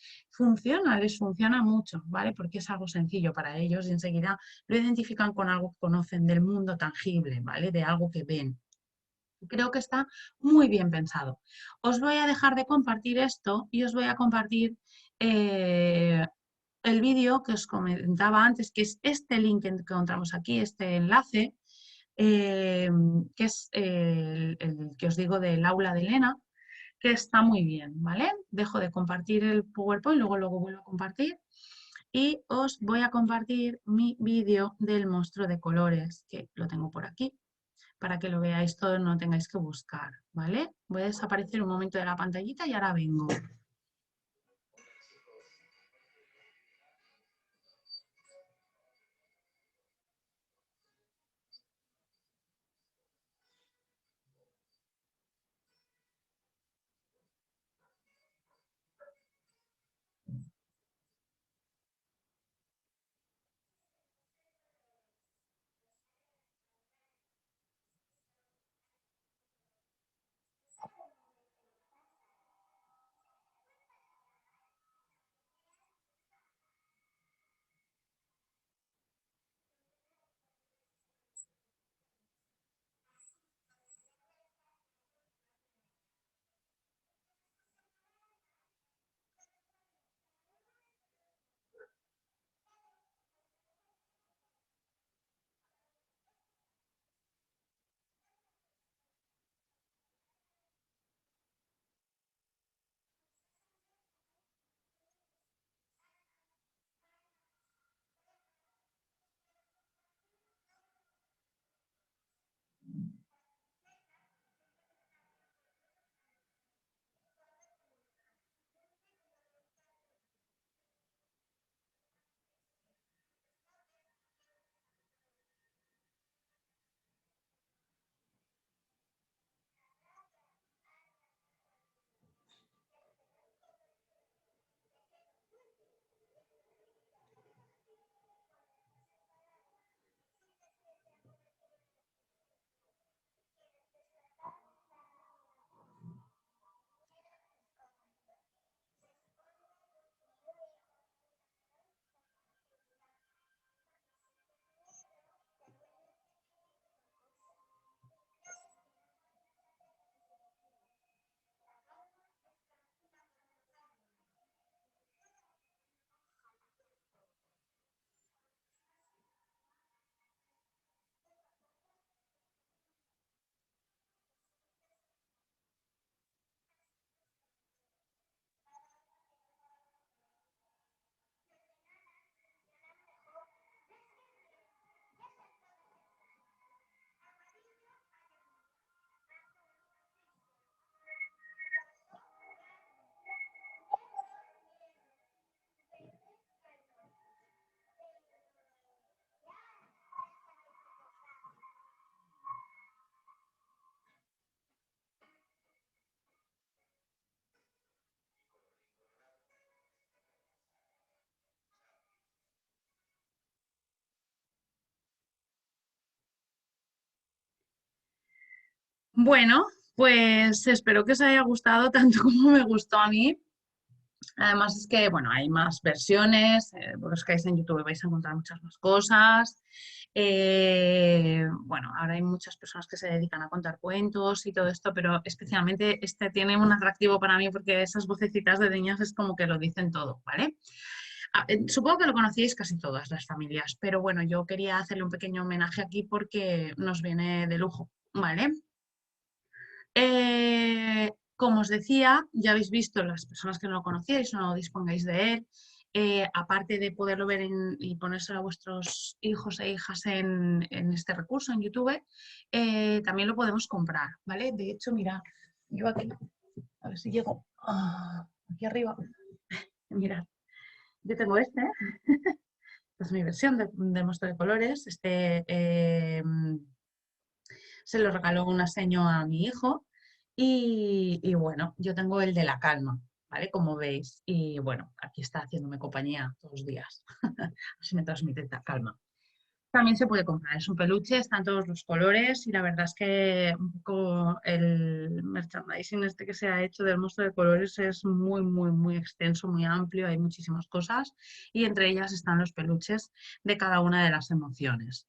les funciona mucho, ¿vale? Porque es algo sencillo para ellos y enseguida lo identifican con algo que conocen del mundo tangible, ¿vale? De algo que ven. Creo que está muy bien pensado. Os voy a dejar de compartir esto y os voy a compartir eh, el vídeo que os comentaba antes, que es este link que encontramos aquí, este enlace, eh, que es el que os digo del aula de Elena, que está muy bien, ¿vale? Dejo de compartir el PowerPoint, luego vuelvo a compartir y os voy a compartir mi vídeo del monstruo de colores, que lo tengo por aquí para que lo veáis todo, no tengáis que buscar, ¿vale? Voy a desaparecer un momento de la pantallita y ahora vengo. Bueno, pues espero que os haya gustado tanto como me gustó a mí. Además es que, bueno, hay más versiones, buscáis en YouTube vais a encontrar muchas más cosas. Bueno, ahora hay muchas personas que se dedican a contar cuentos y todo esto, pero especialmente este tiene un atractivo para mí porque esas vocecitas de niños es como que lo dicen todo, ¿vale? Supongo que lo conocíais casi todas las familias, pero bueno, yo quería hacerle un pequeño homenaje aquí porque nos viene de lujo, ¿vale? Como os decía, ya habéis visto las personas que no lo conocíais o no dispongáis de él. Aparte de poderlo ver y ponérselo a vuestros hijos e hijas en este recurso en YouTube, también lo podemos comprar, ¿vale? De hecho, mira, yo aquí, a ver si llego aquí arriba, mirad, yo tengo este, esta es mi versión de muestra de colores. Se lo regaló una señora a mi hijo y bueno, yo tengo el de la calma, ¿vale? Como veis. Y bueno, aquí está haciéndome compañía todos los días. Así me transmite esta calma. También se puede comprar, es un peluche, están todos los colores y la verdad es que un poco el merchandising este que se ha hecho del monstruo de colores es muy, muy, muy extenso, muy amplio, hay muchísimas cosas y entre ellas están los peluches de cada una de las emociones.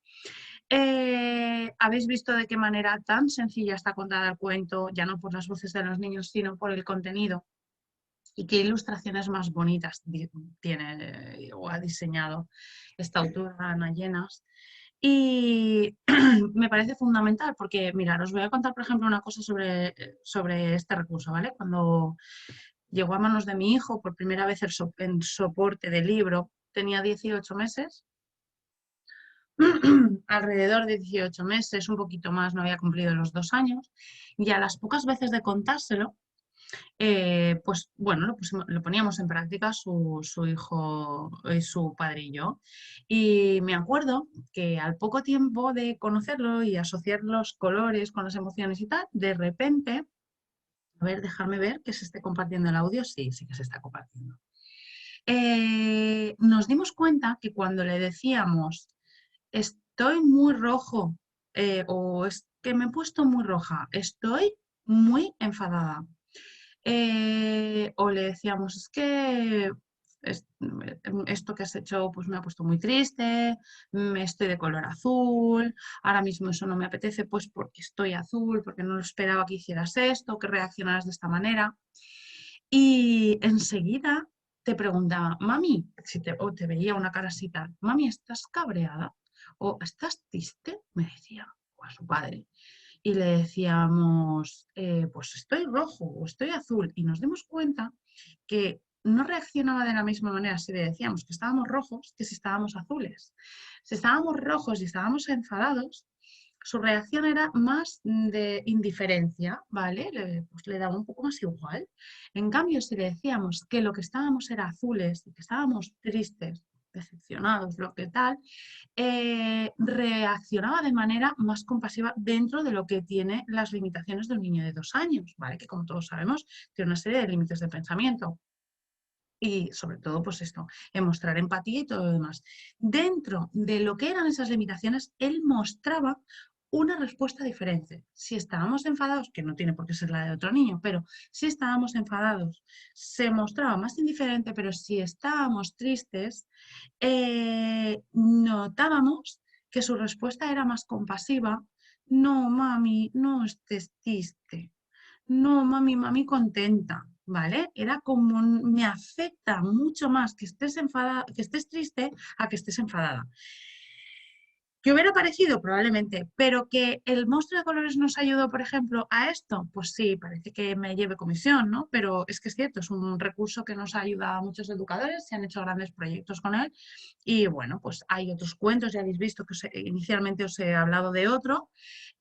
¿Habéis visto de qué manera tan sencilla está contada el cuento, ya no por las voces de los niños, sino por el contenido? ¿Y qué ilustraciones más bonitas tiene o ha diseñado esta autora, Ana Llenas? Y me parece fundamental porque, mira, os voy a contar, por ejemplo, una cosa sobre este recurso, ¿vale? Cuando llegó a manos de mi hijo por primera vez en soporte de libro, tenía 18 meses, alrededor de 18 meses, un poquito más, no había cumplido los 2 años, y a las pocas veces de contárselo, pues bueno, lo poníamos en práctica su hijo, su padre y yo. Y me acuerdo que al poco tiempo de conocerlo y asociar los colores con las emociones y tal, de repente, a ver, dejarme ver que se esté compartiendo el audio. Sí, sí que se está compartiendo. Nos dimos cuenta que cuando le decíamos, estoy muy rojo, o es que me he puesto muy roja, estoy muy enfadada, o le decíamos, es que esto que has hecho pues me ha puesto muy triste, me estoy de color azul, ahora mismo eso no me apetece pues porque estoy azul, porque no esperaba que hicieras esto, que reaccionaras de esta manera. Y enseguida te preguntaba, mami, o te veía una cara así tal, mami, ¿estás cabreada? ¿O estás triste? Me decía, o a su padre. Y le decíamos, pues estoy rojo o estoy azul. Y nos dimos cuenta que no reaccionaba de la misma manera si le decíamos que estábamos rojos que si estábamos azules. Si estábamos rojos y estábamos enfadados, su reacción era más de indiferencia, ¿vale? Pues le daba un poco más igual. En cambio, si le decíamos que lo que estábamos era azules y que estábamos tristes, decepcionados, lo que tal, reaccionaba de manera más compasiva dentro de lo que tiene las limitaciones del niño de 2 años, ¿vale? Que como todos sabemos, tiene una serie de límites de pensamiento. Y sobre todo, pues esto, en mostrar empatía y todo lo demás. Dentro de lo que eran esas limitaciones, él mostraba una respuesta diferente. Si estábamos enfadados, que no tiene por qué ser la de otro niño, pero si estábamos enfadados, se mostraba más indiferente, pero si estábamos tristes, notábamos que su respuesta era más compasiva. No, mami, no estés triste. No, mami, mami contenta, ¿vale? Era como me afecta mucho más que estés enfadada, que estés triste a que estés enfadada. ¿Qué hubiera parecido? Probablemente, pero que el monstruo de colores nos ayudó, por ejemplo, a esto, pues sí, parece que me lleve comisión, ¿no? Pero es que es cierto, es un recurso que nos ayuda a muchos educadores, se han hecho grandes proyectos con él y bueno, pues hay otros cuentos, ya habéis visto que inicialmente os he hablado de otro,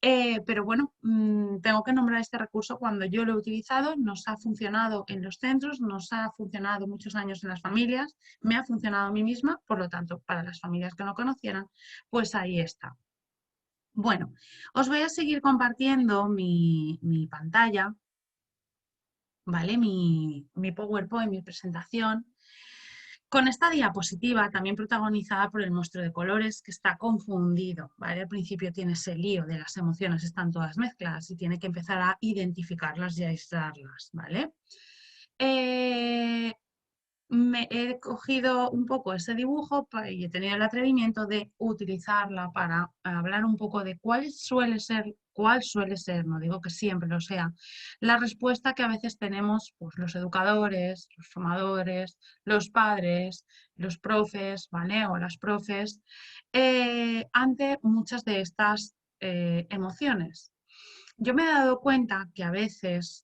pero bueno, tengo que nombrar este recurso cuando yo lo he utilizado, nos ha funcionado en los centros, nos ha funcionado muchos años en las familias, me ha funcionado a mí misma, por lo tanto, para las familias que no conocieran, pues ahí está. Bueno, os voy a seguir compartiendo mi pantalla, ¿vale? Mi PowerPoint, mi presentación. Con esta diapositiva, también protagonizada por el monstruo de colores, que está confundido, ¿vale? Al principio tiene ese lío de las emociones, están todas mezcladas y tiene que empezar a identificarlas y a aislarlas, ¿vale? Me he cogido un poco ese dibujo y he tenido el atrevimiento de utilizarla para hablar un poco de cuál suele ser, no digo que siempre lo sea, la respuesta que a veces tenemos pues, los educadores, los formadores, los padres, los profes, ¿vale? O las profes, ante muchas de estas emociones. Yo me he dado cuenta que a veces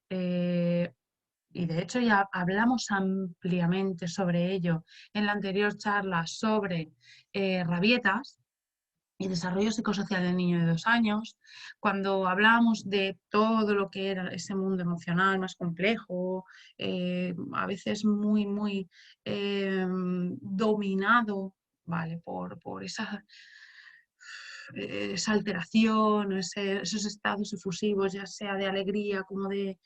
y de hecho ya hablamos ampliamente sobre ello en la anterior charla sobre rabietas y desarrollo psicosocial del niño de 2 años, cuando hablábamos de todo lo que era ese mundo emocional más complejo, a veces muy dominado, ¿vale? Por esa alteración, esos estados efusivos, ya sea de alegría como de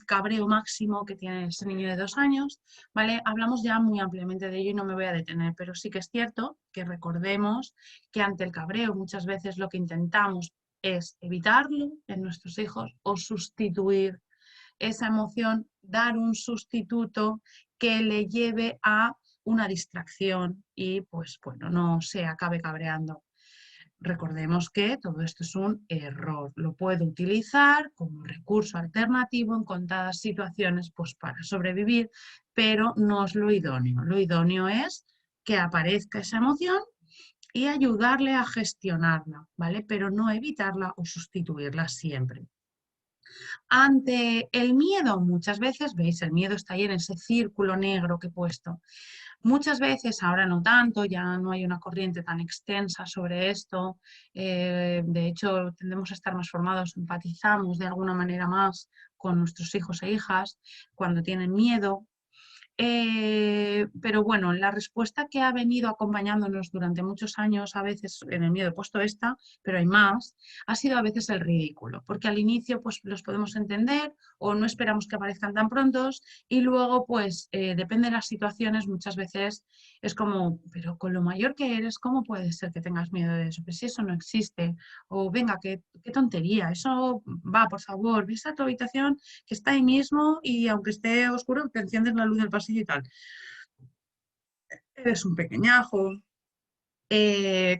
cabreo máximo que tiene ese niño de 2 años, ¿vale? Hablamos ya muy ampliamente de ello y no me voy a detener, pero sí que es cierto que recordemos que ante el cabreo muchas veces lo que intentamos es evitarlo en nuestros hijos o sustituir esa emoción, dar un sustituto que le lleve a una distracción y pues bueno, no se acabe cabreando. Recordemos que todo esto es un error. Lo puedo utilizar como recurso alternativo en contadas situaciones pues, para sobrevivir, pero no es lo idóneo. Lo idóneo es que aparezca esa emoción y ayudarle a gestionarla, ¿vale? Pero no evitarla o sustituirla siempre. Ante el miedo, muchas veces, veis, el miedo está ahí en ese círculo negro que he puesto. Muchas veces, ahora no tanto, ya no hay una corriente tan extensa sobre esto. De hecho, tendemos a estar más formados, empatizamos de alguna manera más con nuestros hijos e hijas cuando tienen miedo. Pero bueno, la respuesta que ha venido acompañándonos durante muchos años, a veces en el miedo he puesto esta, pero hay más, ha sido a veces el ridículo, porque al inicio pues los podemos entender o no esperamos que aparezcan tan prontos y luego pues depende de las situaciones, muchas veces es como, pero con lo mayor que eres, ¿cómo puede ser que tengas miedo de eso? Pues si eso no existe, o venga, qué tontería, eso va, por favor, ves a tu habitación que está ahí mismo y aunque esté oscuro, te enciendes la luz del pasillo y tal. Eres un pequeñajo,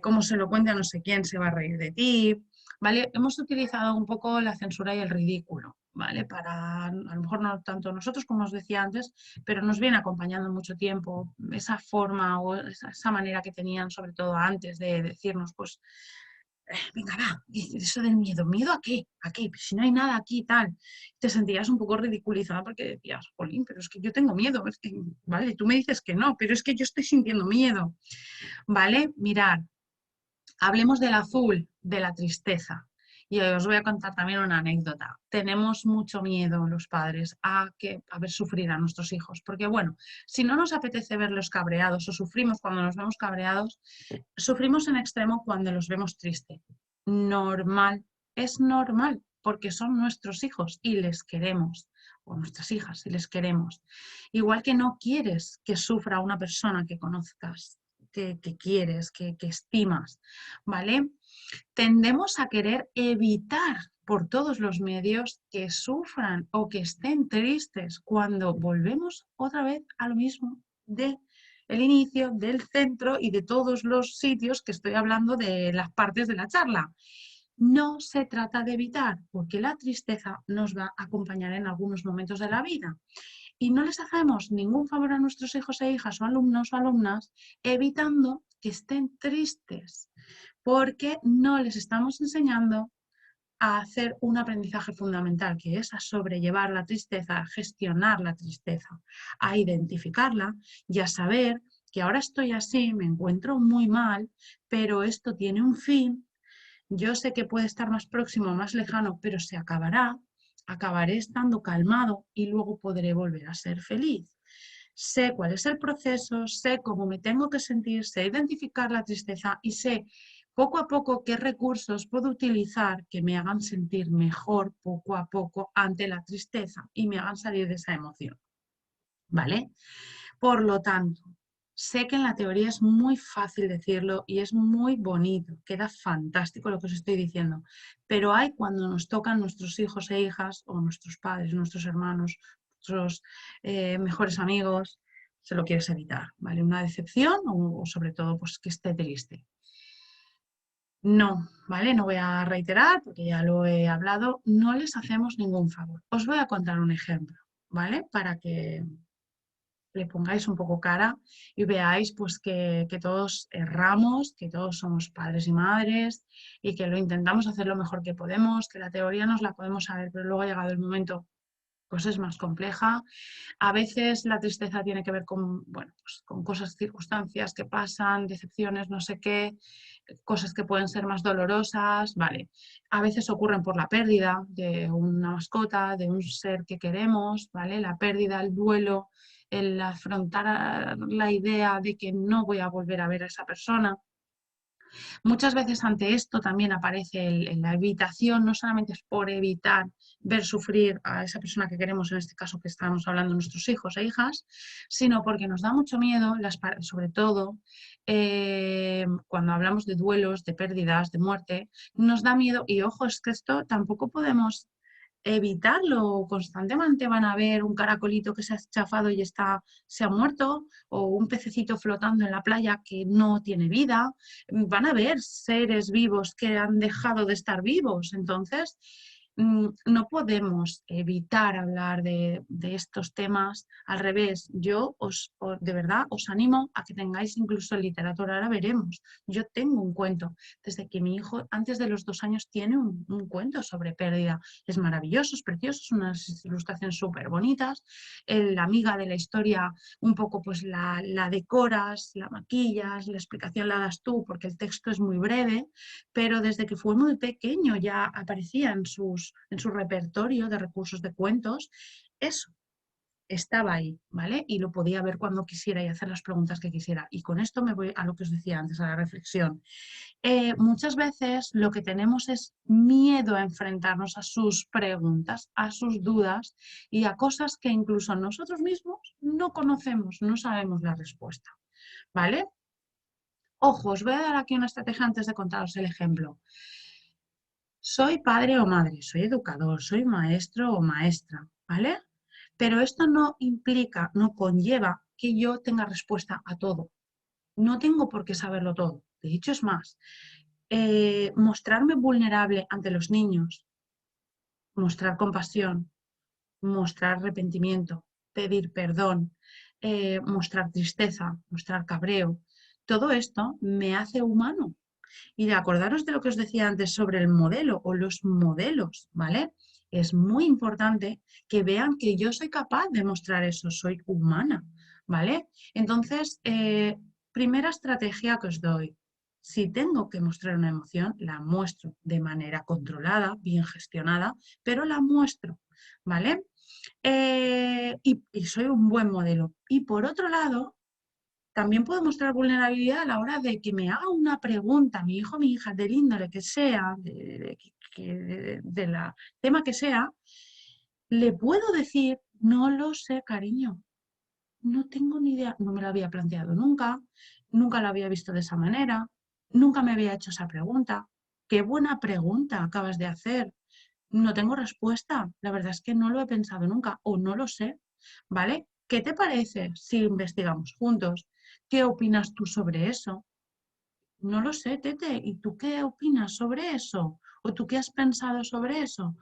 como se lo cuente a no sé quién, se va a reír de ti, ¿vale? Hemos utilizado un poco la censura y el ridículo, ¿vale? Para, a lo mejor no tanto nosotros como os decía antes, pero nos viene acompañando mucho tiempo esa forma o esa manera que tenían, sobre todo antes de decirnos, pues, venga, va, eso del miedo, ¿miedo a qué? ¿A qué? Pues si no hay nada aquí y tal. Te sentías un poco ridiculizada porque decías, jolín, pero es que yo tengo miedo, es que, vale, tú me dices que no, pero es que yo estoy sintiendo miedo, ¿vale? Mirad, hablemos del azul, de la tristeza. Y os voy a contar también una anécdota. Tenemos mucho miedo los padres a ver sufrir a nuestros hijos, porque bueno, si no nos apetece verlos cabreados o sufrimos cuando nos vemos cabreados, sufrimos en extremo cuando los vemos tristes. Normal, es normal, porque son nuestros hijos y les queremos, o nuestras hijas y les queremos. Igual que no quieres que sufra una persona que conozcas, que quieres, que estimas, ¿vale? Tendemos a querer evitar por todos los medios que sufran o que estén tristes cuando volvemos otra vez a lo mismo de el inicio, del centro y de todos los sitios que estoy hablando de las partes de la charla. No se trata de evitar, porque la tristeza nos va a acompañar en algunos momentos de la vida. Y no les hacemos ningún favor a nuestros hijos e hijas o alumnos o alumnas evitando que estén tristes, porque no les estamos enseñando a hacer un aprendizaje fundamental, que es a sobrellevar la tristeza, a gestionar la tristeza, a identificarla y a saber que ahora estoy así, me encuentro muy mal, pero esto tiene un fin. Yo sé que puede estar más próximo o más lejano, pero se acabará, acabaré estando calmado y luego podré volver a ser feliz. Sé cuál es el proceso, sé cómo me tengo que sentir, sé identificar la tristeza y sé poco a poco qué recursos puedo utilizar que me hagan sentir mejor poco a poco ante la tristeza y me hagan salir de esa emoción. ¿Vale? Por lo tanto, sé que en la teoría es muy fácil decirlo y es muy bonito, queda fantástico lo que os estoy diciendo, pero hay cuando nos tocan nuestros hijos e hijas o nuestros padres, nuestros hermanos, nuestros mejores amigos, se lo quieres evitar, ¿vale? Una decepción o sobre todo pues que esté triste. No, ¿vale? No voy a reiterar porque ya lo he hablado, no les hacemos ningún favor. Os voy a contar un ejemplo, ¿vale? Para que le pongáis un poco cara y veáis pues que todos erramos, que todos somos padres y madres y que lo intentamos hacer lo mejor que podemos, que la teoría nos la podemos saber, pero luego ha llegado el momento, pues es más compleja. A veces la tristeza tiene que ver con, bueno, pues con cosas, circunstancias que pasan, decepciones, no sé qué, cosas que pueden ser más dolorosas, vale. A veces ocurren por la pérdida de una mascota, de un ser que queremos, ¿vale? La pérdida, el duelo, el afrontar la idea de que no voy a volver a ver a esa persona. Muchas veces ante esto también aparece la evitación, no solamente es por evitar ver sufrir a esa persona que queremos, en este caso que estamos hablando de nuestros hijos e hijas, sino porque nos da mucho miedo, sobre todo cuando hablamos de duelos, de pérdidas, de muerte, nos da miedo, y ojo, es que esto tampoco podemos evitarlo. Constantemente van a ver un caracolito que se ha chafado y se ha muerto, o un pececito flotando en la playa que no tiene vida. Van a ver seres vivos que han dejado de estar vivos. Entonces, no podemos evitar hablar de estos temas. Al revés, yo de verdad os animo a que tengáis incluso literatura. Ahora veremos. Yo tengo un cuento. Desde que mi hijo, antes de los 2 años, tiene un cuento sobre pérdida. Es maravilloso, es precioso, son unas ilustraciones súper bonitas. La amiga de la historia, un poco pues la decoras, la maquillas, la explicación la das tú porque el texto es muy breve, pero desde que fue muy pequeño ya aparecía en su repertorio de recursos de cuentos. Eso estaba ahí, ¿vale? Y lo podía ver cuando quisiera y hacer las preguntas que quisiera. Y con esto me voy a lo que os decía antes, a la reflexión. Muchas veces lo que tenemos es miedo a enfrentarnos a sus preguntas, a sus dudas y a cosas que incluso nosotros mismos no conocemos, no sabemos la respuesta, ¿vale? Ojo, os voy a dar aquí una estrategia antes de contaros el ejemplo. Soy padre o madre, soy educador, soy maestro o maestra, ¿vale? Pero esto no implica, no conlleva que yo tenga respuesta a todo. No tengo por qué saberlo todo. De hecho, es más, mostrarme vulnerable ante los niños, mostrar compasión, mostrar arrepentimiento, pedir perdón, mostrar tristeza, mostrar cabreo, todo esto me hace humano. Y de acordaros de lo que os decía antes sobre el modelo o los modelos, ¿vale? Es muy importante que vean que yo soy capaz de mostrar eso, soy humana, ¿vale? Entonces, primera estrategia que os doy. Si tengo que mostrar una emoción, la muestro de manera controlada, bien gestionada, pero la muestro, ¿vale? Y soy un buen modelo. Y por otro lado, también puedo mostrar vulnerabilidad a la hora de que me haga una pregunta, mi hijo, mi hija, del índole que sea, de la tema que sea, le puedo decir, no lo sé, cariño, no tengo ni idea, no me lo había planteado nunca, nunca lo había visto de esa manera, nunca me había hecho esa pregunta. Qué buena pregunta acabas de hacer. No tengo respuesta, la verdad es que no lo he pensado nunca o no lo sé, ¿vale? ¿Qué te parece si investigamos juntos? ¿Qué opinas tú sobre eso? No lo sé, Tete. ¿Y tú qué opinas sobre eso? ¿O tú qué has pensado sobre eso?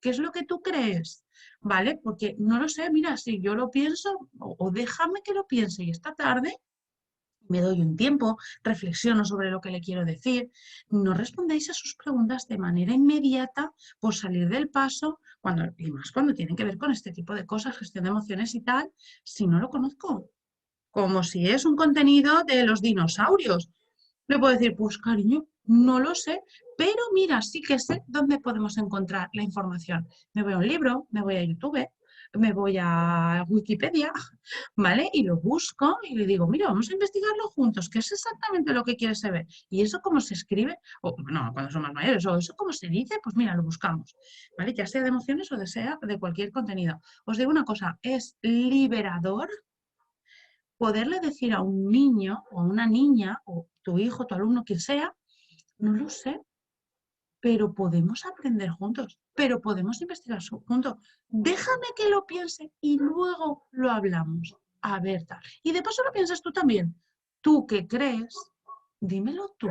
¿Qué es lo que tú crees? ¿Vale? Porque no lo sé, mira, si yo lo pienso, o déjame que lo piense y esta tarde me doy un tiempo, reflexiono sobre lo que le quiero decir. No respondéis a sus preguntas de manera inmediata por salir del paso, y más cuando tienen que ver con este tipo de cosas, gestión de emociones y tal, si no lo conozco. Como si es un contenido de los dinosaurios. Le puedo decir, pues cariño, no lo sé, pero mira, sí que sé dónde podemos encontrar la información. Me voy a un libro, me voy a YouTube, me voy a Wikipedia, ¿vale? Y lo busco y le digo, mira, vamos a investigarlo juntos, que es exactamente lo que quieres saber. Y eso cómo se escribe, o no, cuando son más mayores, o eso cómo se dice, pues mira, lo buscamos, ¿vale? Ya sea de emociones o de cualquier contenido. Os digo una cosa, es liberador poderle decir a un niño o a una niña, o tu hijo, tu alumno, quien sea, no lo sé, pero podemos aprender juntos, pero podemos investigar juntos. Déjame que lo piense y luego lo hablamos. A ver, tal. Y de paso lo piensas tú también. ¿Tú qué crees? Dímelo tú.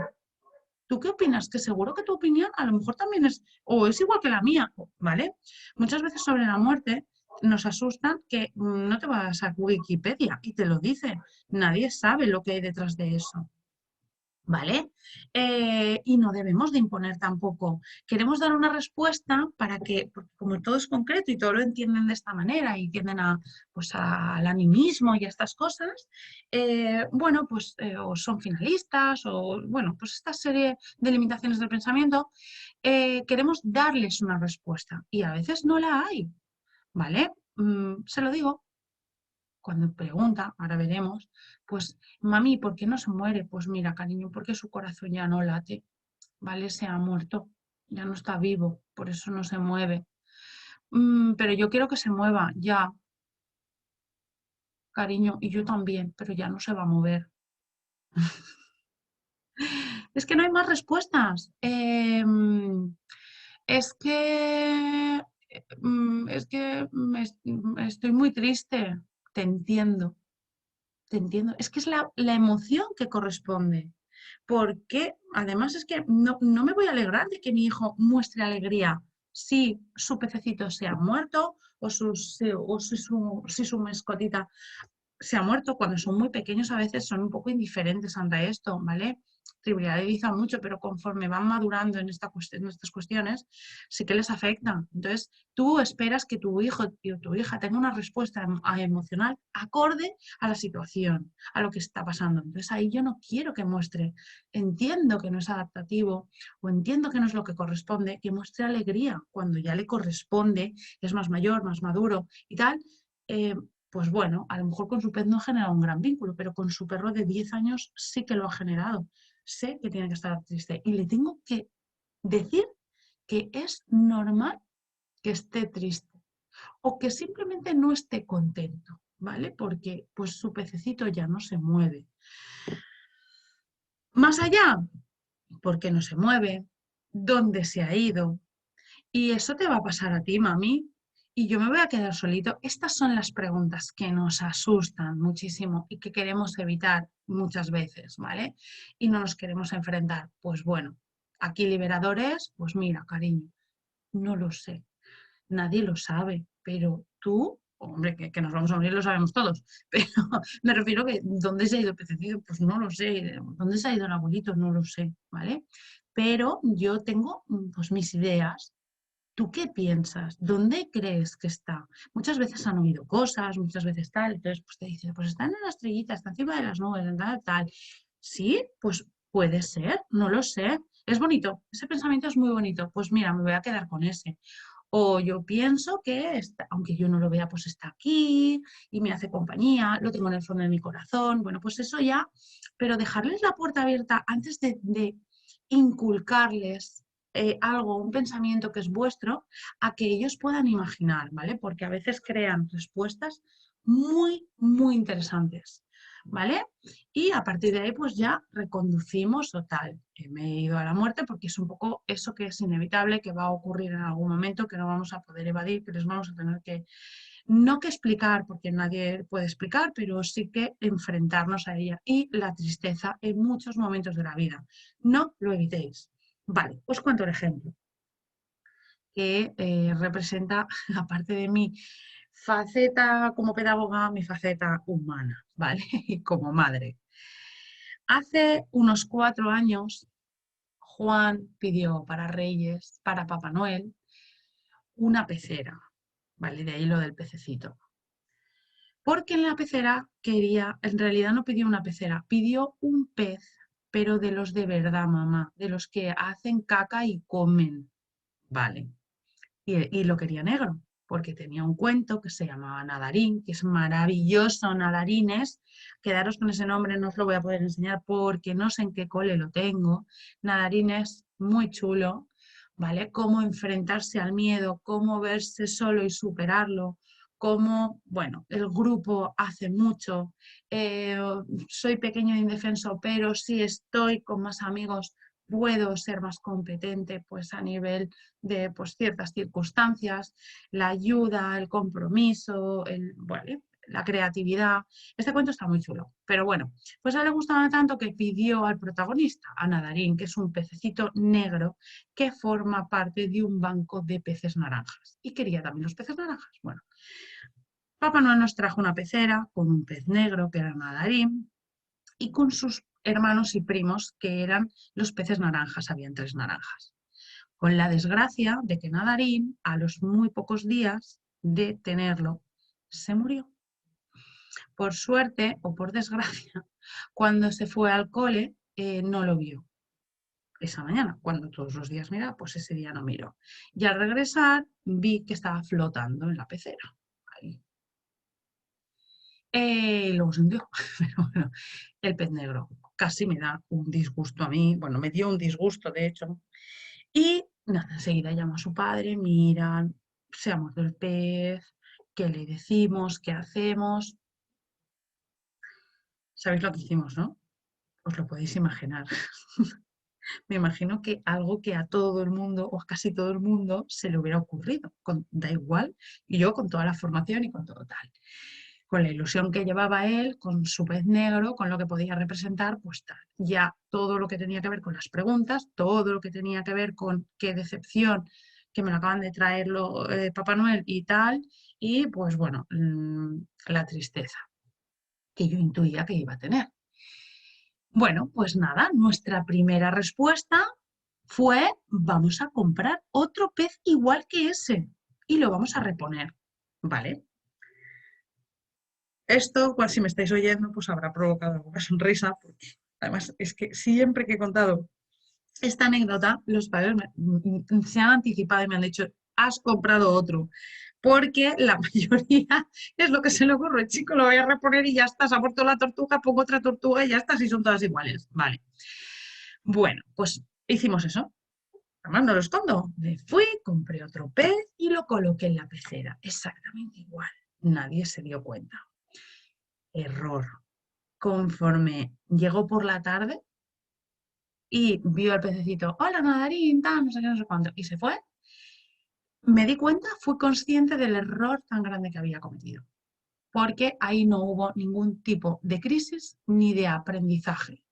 ¿Tú qué opinas? Que seguro que tu opinión a lo mejor también es, o es igual que la mía, ¿vale? Muchas veces sobre la muerte nos asustan que no te vas a Wikipedia y te lo dice. Nadie sabe lo que hay detrás de eso. ¿Vale? Y no debemos de imponer tampoco. Queremos dar una respuesta para que, porque como todo es concreto y todo lo entienden de esta manera y tienden a, pues, al animismo y a estas cosas, bueno, pues o son finalistas o, bueno, pues esta serie de limitaciones del pensamiento, queremos darles una respuesta y a veces no la hay, ¿vale? Se lo digo, cuando pregunta, ahora veremos, pues, mami, ¿por qué no se muere? Pues mira, cariño, porque su corazón ya no late, ¿vale? Se ha muerto, ya no está vivo, por eso no se mueve. Pero yo quiero que se mueva, ya, cariño, y yo también, pero ya no se va a mover. Es que no hay más respuestas. Es que, es que estoy muy triste, te entiendo. Te entiendo. Es que es la emoción que corresponde. Porque además es que no me voy a alegrar de que mi hijo muestre alegría si su pececito se ha muerto o, si su mascotita se ha muerto. Cuando son muy pequeños a veces son un poco indiferentes ante esto, ¿vale? Trivializan mucho, pero conforme van madurando en estas cuestiones, sí que les afecta. Entonces, tú esperas que tu hijo o tu hija tenga una respuesta emocional acorde a la situación, a lo que está pasando. Entonces, ahí yo no quiero que muestre, entiendo que no es adaptativo o entiendo que no es lo que corresponde, que muestre alegría cuando ya le corresponde, es más mayor, más maduro y tal. eh, pues bueno, a lo mejor con su pez no ha generado un gran vínculo, pero con su perro de 10 años sí que lo ha generado. Sé que tiene que estar triste y le tengo que decir que es normal que esté triste o que simplemente no esté contento, ¿vale? Porque pues su pececito ya no se mueve. Más allá, ¿por qué no se mueve? ¿Dónde se ha ido? Y eso te va a pasar a ti, mami. Y yo me voy a quedar solito. Estas son las preguntas que nos asustan muchísimo y que queremos evitar muchas veces, ¿vale? Y no nos queremos enfrentar. Pues bueno, aquí liberadores, pues mira, cariño, no lo sé. Nadie lo sabe, pero tú, hombre, que nos vamos a morir lo sabemos todos, pero me refiero que ¿dónde se ha ido el pececillo? Pues no lo sé. ¿Dónde se ha ido el abuelito? No lo sé, ¿vale? Pero yo tengo pues mis ideas. ¿Tú qué piensas? ¿Dónde crees que está? Muchas veces han oído cosas, muchas veces tal, entonces pues te dicen, pues están en la estrellita, está encima de las nubes, tal, tal. Sí, pues puede ser, no lo sé. Es bonito, ese pensamiento es muy bonito. Pues mira, me voy a quedar con ese. O yo pienso que, aunque yo no lo vea, pues está aquí y me hace compañía, lo tengo en el fondo de mi corazón. Bueno, pues eso ya, pero dejarles la puerta abierta antes de inculcarles algo, un pensamiento que es vuestro, a que ellos puedan imaginar, ¿vale? Porque a veces crean respuestas muy, muy interesantes, ¿vale? Y a partir de ahí, pues ya reconducimos o tal. Me he ido a la muerte porque es un poco eso que es inevitable, que va a ocurrir en algún momento, que no vamos a poder evadir, que les vamos a tener que, no que explicar, porque nadie puede explicar, pero sí que enfrentarnos a ella. Y la tristeza en muchos momentos de la vida. No lo evitéis. Vale, os cuento el ejemplo que representa, aparte de mi faceta como pedagoga, mi faceta humana, ¿vale? Y como madre. Hace unos 4 años, Juan pidió para Reyes, para Papá Noel, una pecera, ¿vale? De ahí lo del pececito. Porque en la pecera quería, en realidad no pidió una pecera, pidió un pez, pero de los de verdad, mamá, de los que hacen caca y comen, ¿vale? Y lo quería negro, porque tenía un cuento que se llamaba Nadarín, que es maravilloso, Nadarines. Quedaros con ese nombre, no os lo voy a poder enseñar porque no sé en qué cole lo tengo. Nadarín es muy chulo, ¿vale? Cómo enfrentarse al miedo, cómo verse solo y superarlo, cómo, bueno, el grupo hace mucho, soy pequeño e indefenso, pero si estoy con más amigos puedo ser más competente pues, a nivel de pues, ciertas circunstancias, la ayuda, el compromiso, bueno, la creatividad. Este cuento está muy chulo, pero bueno, pues a él le gustaba tanto que pidió al protagonista, a Nadarín, que es un pececito negro que forma parte de un banco de peces naranjas. Y quería también los peces naranjas. Bueno, Papá Noel nos trajo una pecera con un pez negro, que era Nadarín, y con sus hermanos y primos, que eran los peces naranjas, habían 3 naranjas. Con la desgracia de que Nadarín, a los muy pocos días de tenerlo, se murió. Por suerte o por desgracia, cuando se fue al cole, no lo vio esa mañana. Cuando todos los días mira, pues ese día no miró. Y al regresar vi que estaba flotando en la pecera. Ahí. Luego se hundió. Pero bueno, el pez negro casi me da un disgusto a mí. Bueno, me dio un disgusto, de hecho. Y nada, enseguida llamo a su padre, miran, se ha muerto el pez, ¿qué le decimos? ¿Qué hacemos? ¿Sabéis lo que hicimos, no? Os lo podéis imaginar. Me imagino que algo que a todo el mundo o a casi todo el mundo se le hubiera ocurrido, da igual, y yo con toda la formación y con todo tal. Con la ilusión que llevaba él, con su pez negro, con lo que podía representar, pues tal. Ya todo lo que tenía que ver con las preguntas, todo lo que tenía que ver con qué decepción, que me lo acaban de traer Papá Noel y tal, y pues bueno, la tristeza que yo intuía que iba a tener. Bueno, pues nada, nuestra primera respuesta fue, vamos a comprar otro pez igual que ese y lo vamos a reponer, ¿vale? Esto, si me estáis oyendo, pues habrá provocado alguna sonrisa, porque además es que siempre que he contado esta anécdota, los padres se han anticipado y me han dicho, has comprado otro, porque la mayoría es lo que se le ocurre, chico, lo voy a reponer y ya está, se ha muerto la tortuga, pongo otra tortuga y ya está, si son todas iguales, vale. Bueno, pues hicimos eso. Además, no lo escondo. Me fui, compré otro pez y lo coloqué en la pecera. Exactamente igual. Nadie se dio cuenta. Error. Conforme llegó por la tarde y vio al pececito, hola Nadarín, tal, no sé qué, no sé cuánto, y se fue, me di cuenta, fui consciente del error tan grande que había cometido. Porque ahí no hubo ningún tipo de crisis ni de aprendizaje.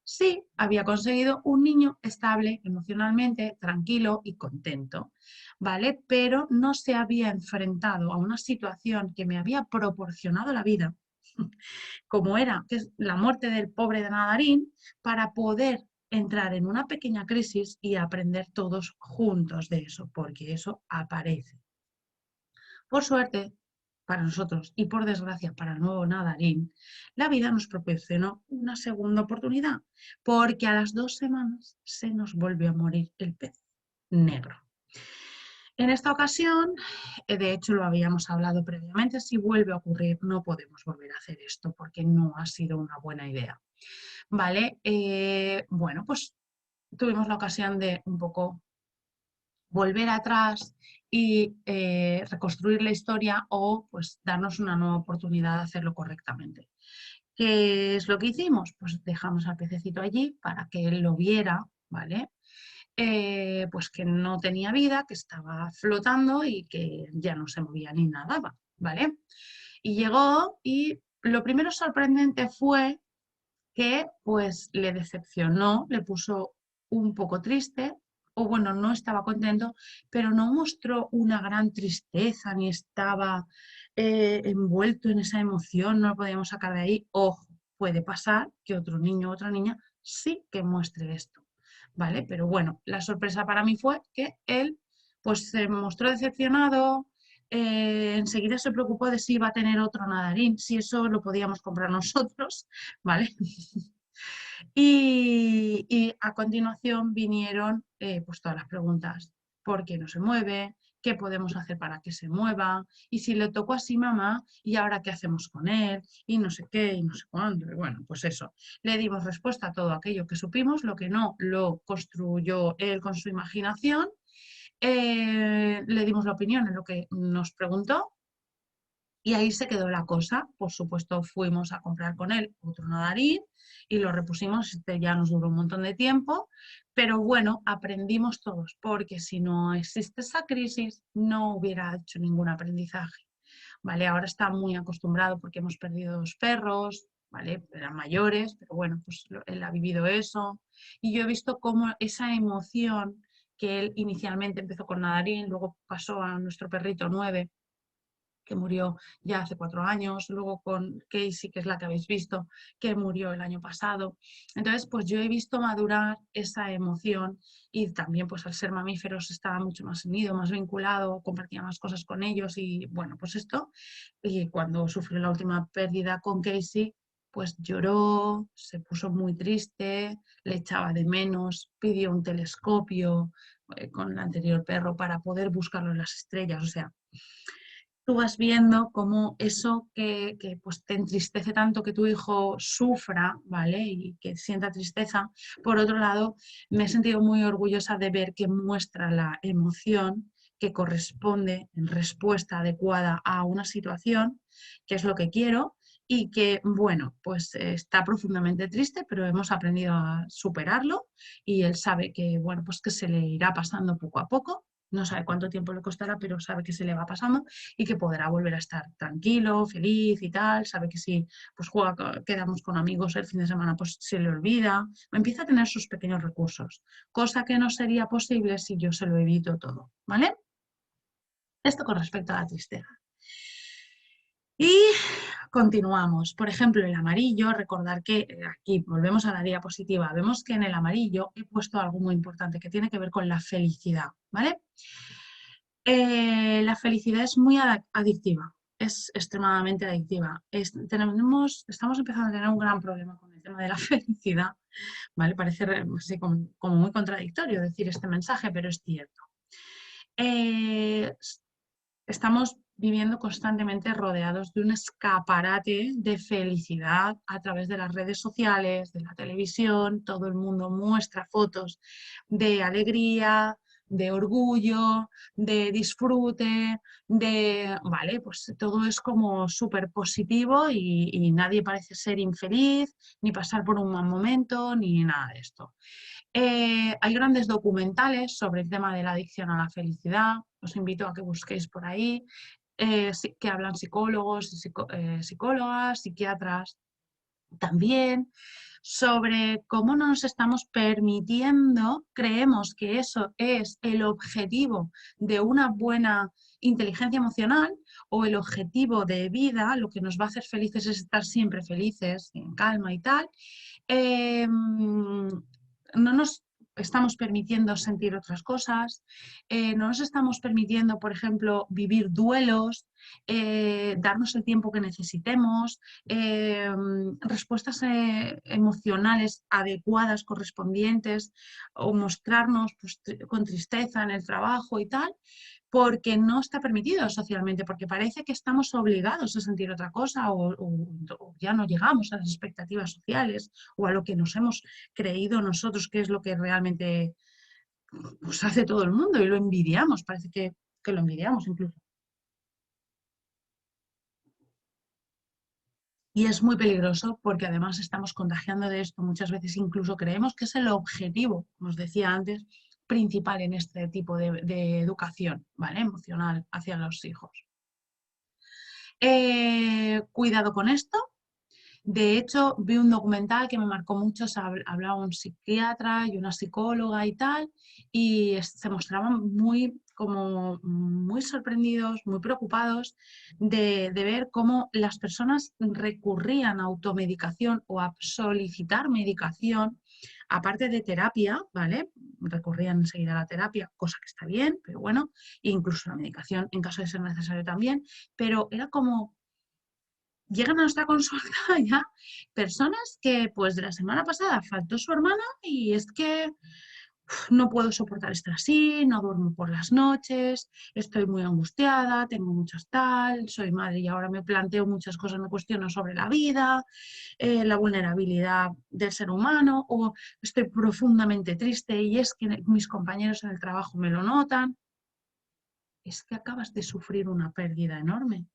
Sí, había conseguido un niño estable emocionalmente, tranquilo y contento, ¿vale? Pero no se había enfrentado a una situación que me había proporcionado la vida, como era que es la muerte del pobre de Nadarín, para poder entrar en una pequeña crisis y aprender todos juntos de eso, porque eso aparece. Por suerte, para nosotros y por desgracia para el nuevo Nadarín, la vida nos proporcionó una segunda oportunidad, porque a las 2 semanas se nos volvió a morir el pez negro. En esta ocasión, de hecho lo habíamos hablado previamente, si vuelve a ocurrir no podemos volver a hacer esto porque no ha sido una buena idea. ¿Vale? Bueno, pues tuvimos la ocasión de un poco volver atrás y reconstruir la historia o pues darnos una nueva oportunidad de hacerlo correctamente. ¿Qué es lo que hicimos? Pues dejamos al pececito allí para que él lo viera, ¿vale? Pues que no tenía vida, que estaba flotando y que ya no se movía ni nadaba, ¿vale? Y llegó y lo primero sorprendente fue que pues le decepcionó, le puso un poco triste, o bueno, no estaba contento, pero no mostró una gran tristeza ni estaba envuelto en esa emoción, no lo podíamos sacar de ahí. Ojo, puede pasar que otro niño o otra niña sí que muestre esto, ¿vale? Pero bueno, la sorpresa para mí fue que él pues se mostró decepcionado, enseguida se preocupó de si iba a tener otro Nadarín, si eso lo podíamos comprar nosotros, ¿vale? Y a continuación vinieron pues todas las preguntas. ¿Por qué no se mueve? ¿Qué podemos hacer para que se mueva? Y si le tocó así mamá, ¿y ahora qué hacemos con él? Y no sé qué, y no sé cuándo. Y bueno, pues eso. Le dimos respuesta a todo aquello que supimos, lo que no lo construyó él con su imaginación. Le dimos la opinión en lo que nos preguntó Y ahí se quedó la cosa. Por supuesto, fuimos a comprar con él otro nadarín y lo repusimos. Este ya nos duró un montón de tiempo, pero bueno, aprendimos todos, porque si no existe esa crisis, no hubiera hecho ningún aprendizaje. ¿Vale? Ahora está muy acostumbrado porque hemos perdido 2 perros, ¿vale? Eran mayores, pero bueno, pues él ha vivido eso. Y yo he visto cómo esa emoción que él inicialmente empezó con nadarín, luego pasó a nuestro perrito 9, que murió ya hace 4 años, luego con Casey, que es la que habéis visto, que murió el año pasado. Entonces, pues yo he visto madurar esa emoción y también pues al ser mamíferos estaba mucho más unido, más vinculado, compartía más cosas con ellos y bueno, pues esto. Y cuando sufrió la última pérdida con Casey, pues lloró, se puso muy triste, le echaba de menos, pidió un telescopio con el anterior perro para poder buscarlo en las estrellas, o sea, tú vas viendo cómo eso que pues te entristece tanto que tu hijo sufra, ¿vale? Y que sienta tristeza. Por otro lado, me he sentido muy orgullosa de ver que muestra la emoción que corresponde en respuesta adecuada a una situación, que es lo que quiero, y que, bueno, pues está profundamente triste, pero hemos aprendido a superarlo y él sabe que, bueno, pues que se le irá pasando poco a poco. No sabe cuánto tiempo le costará, pero sabe que se le va pasando y que podrá volver a estar tranquilo, feliz y tal. Sabe que si pues juega, quedamos con amigos el fin de semana, pues se le olvida. Empieza a tener sus pequeños recursos, cosa que no sería posible si yo se lo evito todo, ¿vale? Esto con respecto a la tristeza. Y continuamos. Por ejemplo, el amarillo, recordar que aquí volvemos a la diapositiva, vemos que en el amarillo he puesto algo muy importante que tiene que ver con la felicidad, ¿vale? La felicidad es muy adictiva, es extremadamente adictiva. Estamos empezando a tener un gran problema con el tema de la felicidad, ¿vale? Parece así como muy contradictorio decir este mensaje, pero es cierto. Eh, Estamos viviendo constantemente rodeados de un escaparate de felicidad a través de las redes sociales, de la televisión. Todo el mundo muestra fotos de alegría, de orgullo, de disfrute, vale, pues todo es como súper positivo y nadie parece ser infeliz, ni pasar por un mal momento, ni nada de esto. Hay grandes documentales sobre el tema de la adicción a la felicidad, os invito a que busquéis por ahí, que hablan psicólogos, psicólogas, psiquiatras también, sobre cómo no nos estamos permitiendo, creemos que eso es el objetivo de una buena inteligencia emocional o el objetivo de vida, lo que nos va a hacer felices es estar siempre felices, en calma y tal. No nos estamos permitiendo sentir otras cosas, no nos estamos permitiendo, por ejemplo, vivir duelos, darnos el tiempo que necesitemos, respuestas emocionales adecuadas, correspondientes, o mostrarnos pues, con tristeza en el trabajo y tal, porque no está permitido socialmente, porque parece que estamos obligados a sentir otra cosa o ya no llegamos a las expectativas sociales o a lo que nos hemos creído nosotros que es lo que realmente pues, hace todo el mundo y lo envidiamos, parece que lo envidiamos incluso. Y es muy peligroso porque además estamos contagiando de esto. Muchas veces incluso creemos que es el objetivo, como os decía antes, principal en este tipo de educación, ¿vale? Emocional hacia los hijos. Cuidado con esto. De hecho, vi un documental que me marcó mucho, hablaba un psiquiatra y una psicóloga y tal, y se mostraban como muy sorprendidos, muy preocupados de ver cómo las personas recurrían a automedicación o a solicitar medicación, aparte de terapia, ¿vale? Recurrían enseguida a la terapia, cosa que está bien, pero bueno, incluso la medicación en caso de ser necesario también, pero era como llegan a nuestra consulta ya personas que pues de la semana pasada faltó su hermana y es que no puedo soportar estar así, no duermo por las noches, estoy muy angustiada, tengo muchas tal, soy madre y ahora me planteo muchas cosas, me cuestiono sobre la vida, la vulnerabilidad del ser humano o estoy profundamente triste y es que mis compañeros en el trabajo me lo notan. Es que acabas de sufrir una pérdida enorme.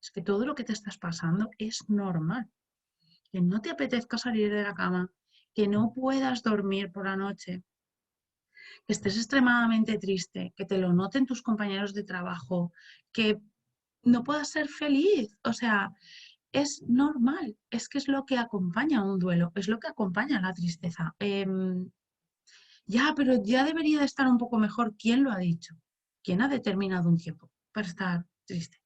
es que todo lo que te estás pasando es normal. Que no te apetezca salir de la cama, que no puedas dormir por la noche, que estés extremadamente triste, que te lo noten tus compañeros de trabajo, que no puedas ser feliz. O sea, es normal, es que es lo que acompaña a un duelo, es lo que acompaña a la tristeza. Ya, pero ya debería de estar un poco mejor. ¿Quién lo ha dicho? ¿Quién ha determinado un tiempo para estar triste?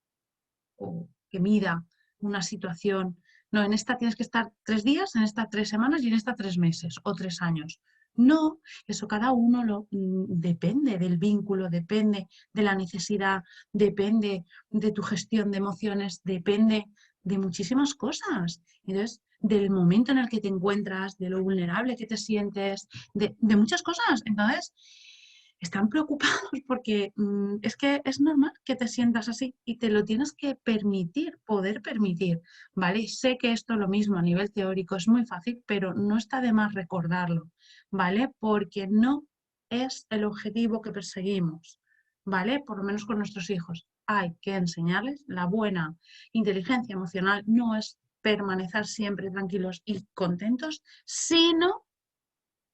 O que mida una situación. No, en esta tienes que estar 3 días, en esta 3 semanas y en esta 3 meses o 3 años. No, eso cada uno depende del vínculo, depende de la necesidad, depende de tu gestión de emociones, depende de muchísimas cosas. Entonces, del momento en el que te encuentras, de lo vulnerable que te sientes, de muchas cosas. Entonces, están preocupados porque es que es normal que te sientas así y te lo tienes que permitir, poder permitir, ¿vale? Sé que esto lo mismo a nivel teórico es muy fácil, pero no está de más recordarlo, ¿vale? Porque no es el objetivo que perseguimos, ¿vale? Por lo menos con nuestros hijos. Hay que enseñarles la buena inteligencia emocional, no es permanecer siempre tranquilos y contentos, sino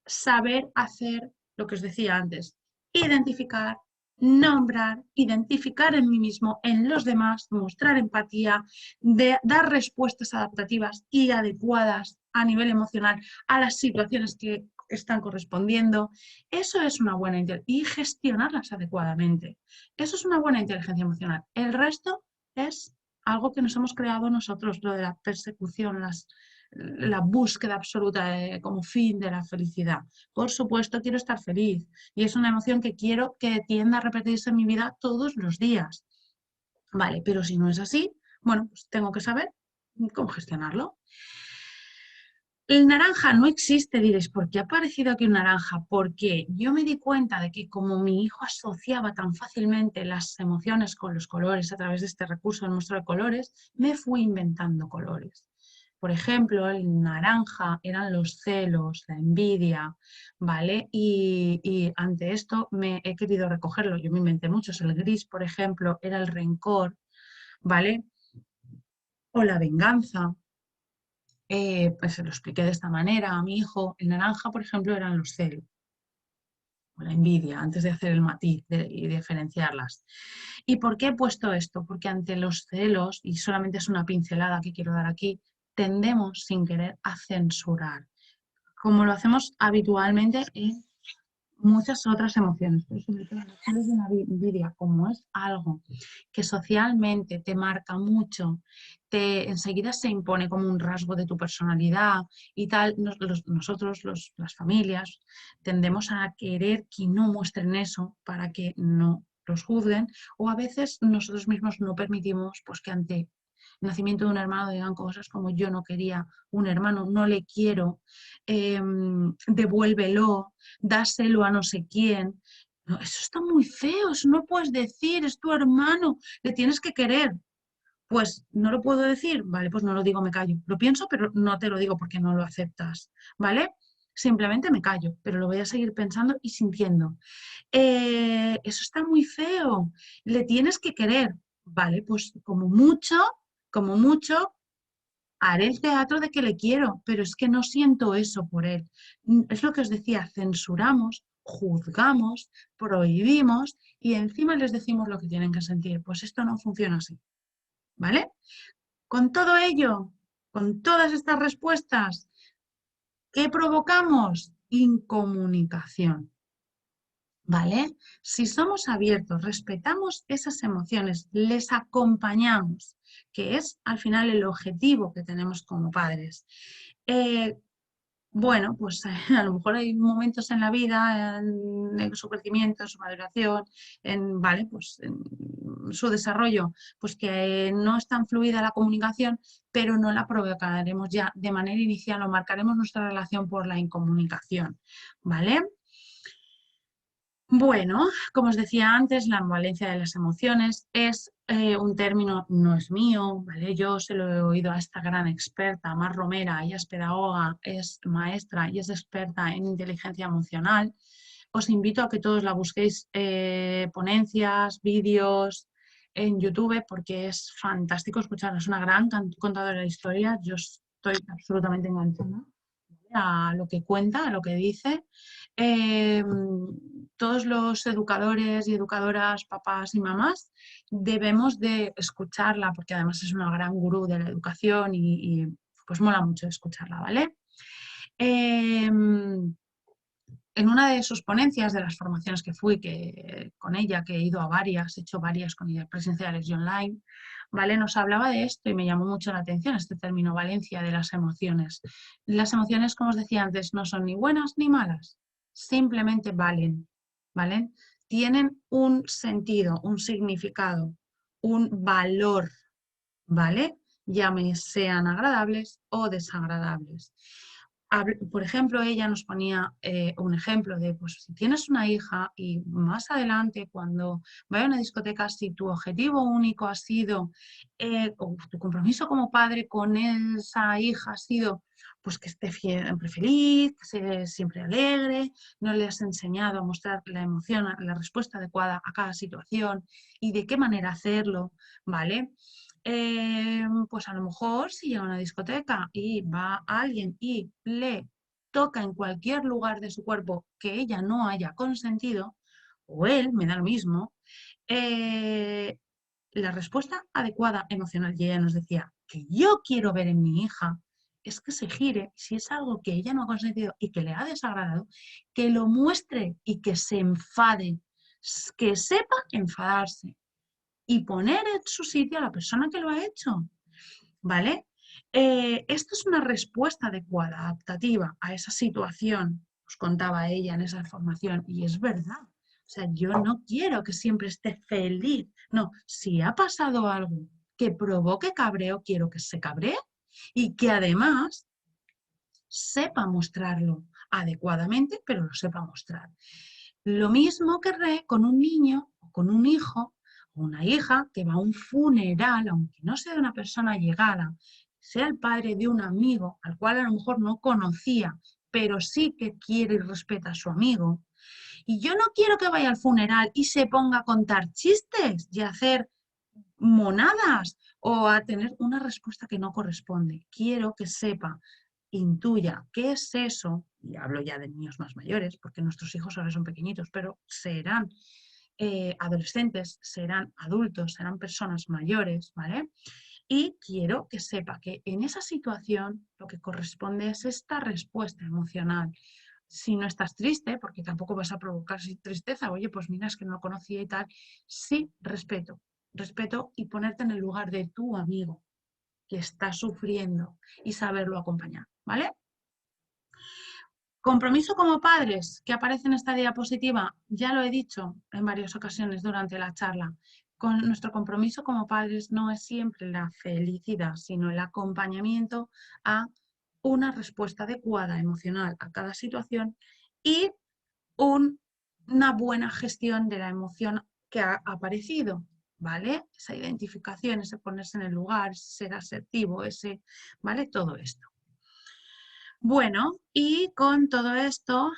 saber hacer lo que os decía antes, identificar, nombrar, identificar en mí mismo, en los demás, mostrar empatía, dar respuestas adaptativas y adecuadas a nivel emocional a las situaciones que están correspondiendo. Eso es una buena inteligencia y gestionarlas adecuadamente. Eso es una buena inteligencia emocional. El resto es algo que nos hemos creado nosotros, lo de la persecución, la búsqueda absoluta como fin de la felicidad. Por supuesto, quiero estar feliz y es una emoción que quiero que tienda a repetirse en mi vida todos los días. Vale, pero si no es así, bueno, pues tengo que saber cómo gestionarlo. El naranja no existe, diréis, ¿por qué ha aparecido aquí un naranja? Porque yo me di cuenta de que como mi hijo asociaba tan fácilmente las emociones con los colores a través de este recurso del muestro de colores, me fui inventando colores. Por ejemplo, el naranja eran los celos, la envidia, ¿vale? Y ante esto me he querido recogerlo, yo me inventé muchos. El gris, por ejemplo, era el rencor, ¿vale? O la venganza. Pues se lo expliqué de esta manera a mi hijo. El naranja, por ejemplo, eran los celos o la envidia, antes de hacer el matiz y diferenciarlas. ¿Y por qué he puesto esto? Porque ante los celos, y solamente es una pincelada que quiero dar aquí, tendemos sin querer a censurar, como lo hacemos habitualmente en muchas otras emociones, pero sobre todo los celos de la envidia, como es algo que socialmente te marca mucho, enseguida se impone como un rasgo de tu personalidad y tal, nosotros, las familias, tendemos a querer que no muestren eso para que no los juzguen, o a veces nosotros mismos no permitimos pues, que ante el nacimiento de un hermano digan cosas como yo no quería un hermano, no le quiero, devuélvelo, dáselo a no sé quién. No, eso está muy feo, eso no puedes decir, es tu hermano, le tienes que querer. Pues no lo puedo decir, vale, pues no lo digo, me callo. Lo pienso, pero no te lo digo porque no lo aceptas, ¿vale? Simplemente me callo, pero lo voy a seguir pensando y sintiendo. Eso está muy feo, le tienes que querer, vale, pues como mucho, haré el teatro de que le quiero, pero es que no siento eso por él. Es lo que os decía, censuramos, juzgamos, prohibimos y encima les decimos lo que tienen que sentir. Pues esto no funciona así, ¿vale? Con todo ello, con todas estas respuestas, ¿qué provocamos? Incomunicación. ¿Vale? Si somos abiertos, respetamos esas emociones, les acompañamos, que es al final el objetivo que tenemos como padres. Eh, bueno, pues a lo mejor hay momentos en la vida, en su crecimiento, en su maduración, ¿vale? Pues en su desarrollo, pues que no es tan fluida la comunicación, pero no la provocaremos ya de manera inicial o marcaremos nuestra relación por la incomunicación, ¿vale? Bueno, como os decía antes, la ambivalencia de las emociones es un término, no es mío, ¿vale? Yo se lo he oído a esta gran experta, Mar Romera, ella es pedagoga, es maestra y es experta en inteligencia emocional. Os invito a que todos la busquéis, ponencias, vídeos, en YouTube porque es fantástico escucharla, es una gran contadora de historias, yo estoy absolutamente enganchada a lo que cuenta, a lo que dice. Eh, Todos los educadores y educadoras, papás y mamás, debemos de escucharla porque además es una gran gurú de la educación y pues mola mucho escucharla, ¿vale? Eh, en una de sus ponencias de las formaciones que fui con ella, que he ido a varias, he hecho varias con ella, presenciales y online, ¿vale? Nos hablaba de esto y me llamó mucho la atención este término valencia de las emociones. Las emociones, como os decía antes, no son ni buenas ni malas, simplemente valen, ¿vale? Tienen un sentido, un significado, un valor, ¿vale? Llame sean agradables o desagradables. Por ejemplo, ella nos ponía un ejemplo de, pues, si tienes una hija y más adelante, cuando vaya a una discoteca, si tu objetivo único ha sido, o tu compromiso como padre con esa hija ha sido, pues, que esté siempre feliz, que sea siempre alegre, no le has enseñado a mostrar la emoción, la respuesta adecuada a cada situación y de qué manera hacerlo, ¿vale? Pues a lo mejor si llega a una discoteca y va alguien y le toca en cualquier lugar de su cuerpo que ella no haya consentido, o él, me da lo mismo, eh, la respuesta adecuada emocional, y ella nos decía, que yo quiero ver en mi hija, es que se gire, si es algo que ella no ha consentido y que le ha desagradado, que lo muestre y que se enfade, que sepa enfadarse y poner en su sitio a la persona que lo ha hecho, ¿vale? Esto es una respuesta adecuada, adaptativa a esa situación, os contaba ella en esa formación, y es verdad. O sea, yo no quiero que siempre esté feliz. No, si ha pasado algo que provoque cabreo, quiero que se cabree y que además sepa mostrarlo adecuadamente, pero lo sepa mostrar. Lo mismo querré con un niño o con un hijo o una hija que va a un funeral, aunque no sea de una persona llegada, sea el padre de un amigo al cual a lo mejor no conocía, pero sí que quiere y respeta a su amigo. Y yo no quiero que vaya al funeral y se ponga a contar chistes y a hacer monadas o a tener una respuesta que no corresponde. Quiero que sepa, intuya qué es eso, y hablo ya de niños más mayores, porque nuestros hijos ahora son pequeñitos, pero serán adolescentes, serán adultos, serán personas mayores, ¿vale? Y quiero que sepa que en esa situación lo que corresponde es esta respuesta emocional. Si no estás triste, porque tampoco vas a provocar tristeza, oye, pues mira, es que no lo conocía y tal, sí, respeto, respeto y ponerte en el lugar de tu amigo que está sufriendo y saberlo acompañar, ¿vale? Compromiso como padres, que aparece en esta diapositiva, ya lo he dicho en varias ocasiones durante la charla. Con nuestro compromiso como padres no es siempre la felicidad, sino el acompañamiento a una respuesta adecuada emocional a cada situación y una buena gestión de la emoción que ha aparecido, ¿vale? Esa identificación, ese ponerse en el lugar, ser asertivo, ¿vale? Todo esto. Bueno, y con todo esto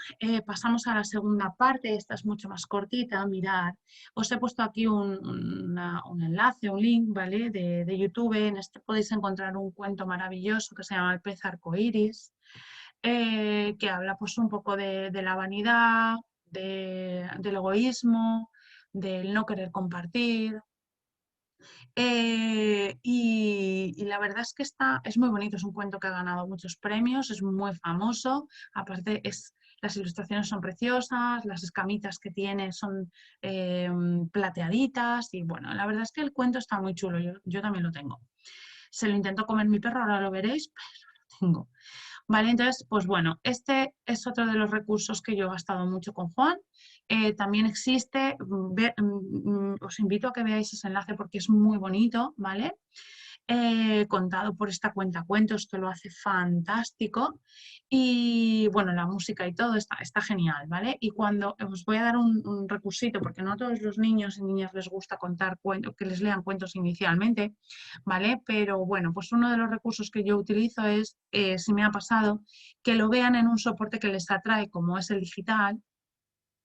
pasamos a la segunda parte, esta es mucho más cortita, mirad, os he puesto aquí un enlace, un link, ¿vale? De YouTube, en este podéis encontrar un cuento maravilloso que se llama El pez arcoíris, que habla pues un poco de la vanidad, del egoísmo, del no querer compartir, y la verdad es que es muy bonito, es un cuento que ha ganado muchos premios, es muy famoso, aparte las ilustraciones son preciosas, las escamitas que tiene son plateaditas y bueno, la verdad es que el cuento está muy chulo, yo también lo tengo. Se lo intentó comer mi perro, ahora lo veréis, pero lo tengo. Vale, entonces, pues bueno, este es otro de los recursos que yo he gastado mucho con Juan. También existe, os invito a que veáis ese enlace porque es muy bonito, ¿vale? Contado por esta cuentacuentos que lo hace fantástico y bueno, la música y todo está genial, ¿vale? Y cuando os voy a dar un recursito, porque no a todos los niños y niñas les gusta contar cuentos, que les lean cuentos inicialmente, ¿vale? Pero bueno, pues uno de los recursos que yo utilizo es, si me ha pasado, que lo vean en un soporte que les atrae, como es el digital,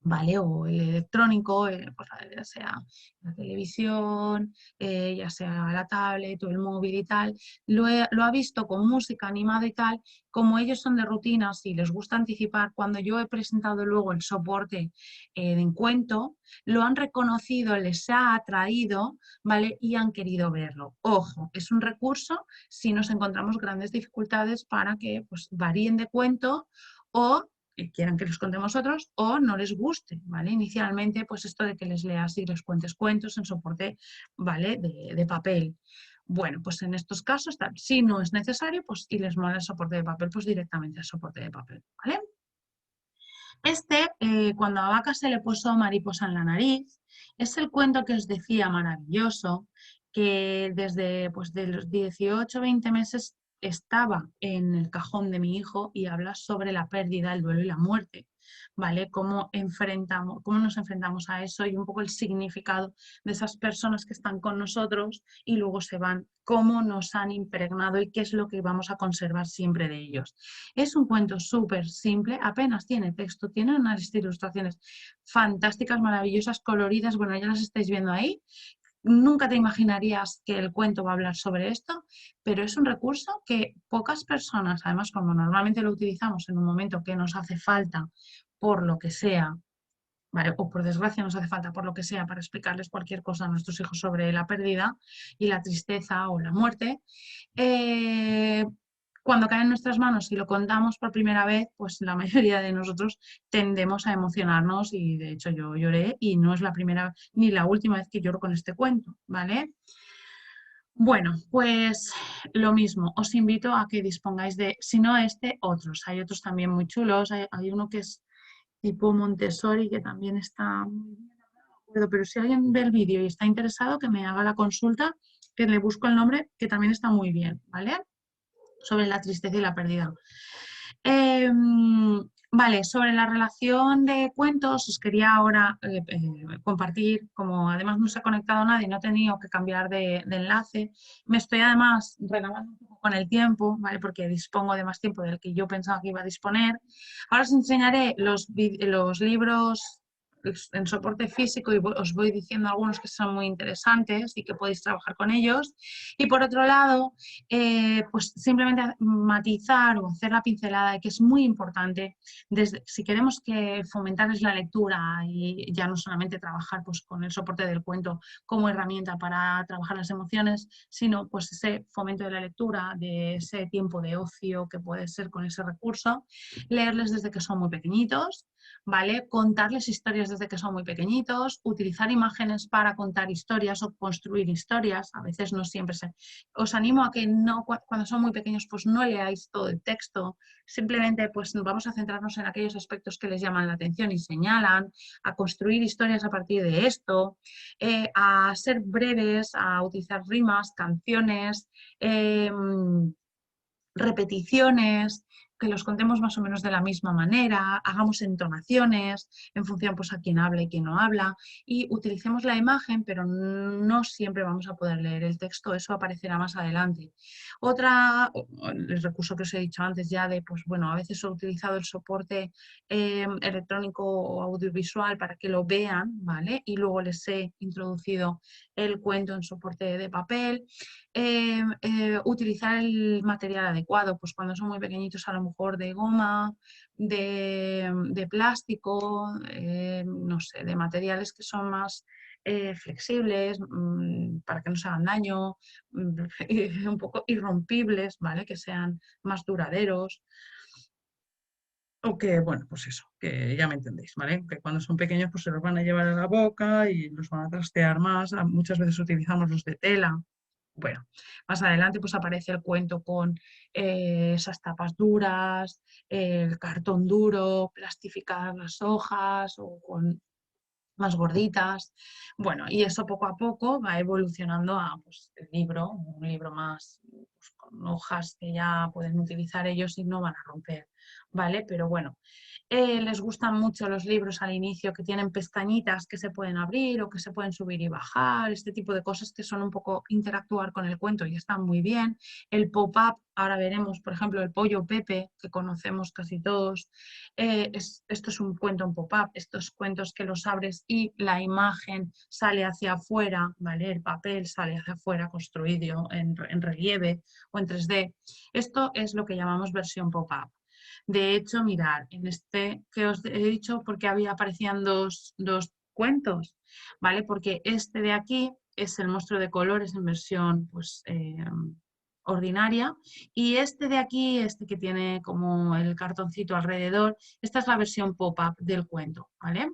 ¿vale? O el electrónico, pues, ya sea la televisión, ya sea la tablet o el móvil y tal, lo ha visto con música animada y tal, como ellos son de rutinas y les gusta anticipar, cuando yo he presentado luego el soporte en cuento, lo han reconocido, les ha atraído, ¿vale? Y han querido verlo. Ojo, es un recurso si nos encontramos grandes dificultades para que pues, varíen de cuento o quieran que les contemos otros o no les guste, ¿vale? Inicialmente, pues esto de que les leas y les cuentes cuentos en soporte, ¿vale? De papel. Bueno, pues en estos casos, si no es necesario, pues y les mola el soporte de papel, pues directamente el soporte de papel, ¿vale? Cuando a Vaca se le puso mariposa en la nariz, es el cuento que os decía maravilloso, que desde pues, de los 18 o 20 meses estaba en el cajón de mi hijo y habla sobre la pérdida, el duelo y la muerte, ¿vale? Cómo nos enfrentamos a eso y un poco el significado de esas personas que están con nosotros y luego se van, cómo nos han impregnado y qué es lo que vamos a conservar siempre de ellos. Es un cuento súper simple, apenas tiene texto, tiene unas ilustraciones fantásticas, maravillosas, coloridas, bueno, ya las estáis viendo ahí. Nunca te imaginarías que el cuento va a hablar sobre esto, pero es un recurso que pocas personas, además como normalmente lo utilizamos en un momento que nos hace falta por lo que sea, ¿vale? O por desgracia nos hace falta por lo que sea para explicarles cualquier cosa a nuestros hijos sobre la pérdida y la tristeza o la muerte, eh, cuando cae en nuestras manos y lo contamos por primera vez, pues la mayoría de nosotros tendemos a emocionarnos y de hecho yo lloré y no es la primera ni la última vez que lloro con este cuento, ¿vale? Bueno, pues lo mismo, os invito a que dispongáis de, si no otros. Hay otros también muy chulos, hay uno que es tipo Montessori que también está muy bien, no me acuerdo, pero si alguien ve el vídeo y está interesado, que me haga la consulta, que le busco el nombre, que también está muy bien, ¿vale? Sobre la tristeza y la pérdida. Eh, vale, sobre la relación de cuentos, os quería ahora compartir, como además no se ha conectado nadie, no he tenido que cambiar de enlace, me estoy además regalando un poco con el tiempo, ¿vale? Porque dispongo de más tiempo del que yo pensaba que iba a disponer. Ahora os enseñaré los libros en soporte físico y os voy diciendo algunos que son muy interesantes y que podéis trabajar con ellos. Y por otro lado, pues simplemente matizar o hacer la pincelada de que es muy importante, si queremos que fomentarles la lectura y ya no solamente trabajar pues, con el soporte del cuento como herramienta para trabajar las emociones, sino pues ese fomento de la lectura, de ese tiempo de ocio que puede ser con ese recurso, leerles desde que son muy pequeñitos, ¿vale? Contarles historias desde que son muy pequeñitos, utilizar imágenes para contar historias o construir historias, a veces no siempre se... Os animo a que no, cuando son muy pequeños pues no leáis todo el texto, simplemente pues vamos a centrarnos en aquellos aspectos que les llaman la atención y señalan, a construir historias a partir de esto, a ser breves, a utilizar rimas, canciones, repeticiones, que los contemos más o menos de la misma manera, hagamos entonaciones en función pues, a quién habla y quién no habla, y utilicemos la imagen, pero no siempre vamos a poder leer el texto, eso aparecerá más adelante. El recurso que os he dicho antes ya de, pues bueno, a veces he utilizado el soporte electrónico o audiovisual para que lo vean, ¿vale? Y luego les he introducido el cuento en soporte de papel. Utilizar el material adecuado, pues cuando son muy pequeñitos a lo mejor de goma, de plástico, no sé, de materiales que son más flexibles para que no se hagan daño, un poco irrompibles, ¿vale? Que sean más duraderos. O que, bueno, pues eso, que ya me entendéis, ¿vale? Que cuando son pequeños pues se los van a llevar a la boca y los van a trastear más. Muchas veces utilizamos los de tela. Bueno, más adelante pues aparece el cuento con esas tapas duras, el cartón duro, plastificar las hojas o con más gorditas. Bueno, y eso poco a poco va evolucionando a pues, el libro, un libro más pues, con hojas que ya pueden utilizar ellos y no van a romper. ¿vale? Pero bueno, les gustan mucho los libros al inicio que tienen pestañitas que se pueden abrir o que se pueden subir y bajar, este tipo de cosas que son un poco interactuar con el cuento y están muy bien. El pop-up, ahora veremos, por ejemplo, el pollo Pepe, que conocemos casi todos. Esto es un cuento en pop-up, estos cuentos que los abres y la imagen sale hacia afuera, ¿vale? El papel sale hacia afuera construido en relieve o en 3D. Esto es lo que llamamos versión pop-up. De hecho, mirad, en este que os he dicho, porque aparecían dos cuentos, ¿vale? Porque este de aquí es el monstruo de colores en versión, pues, ordinaria, y este de aquí, este que tiene como el cartoncito alrededor, esta es la versión pop-up del cuento, ¿vale?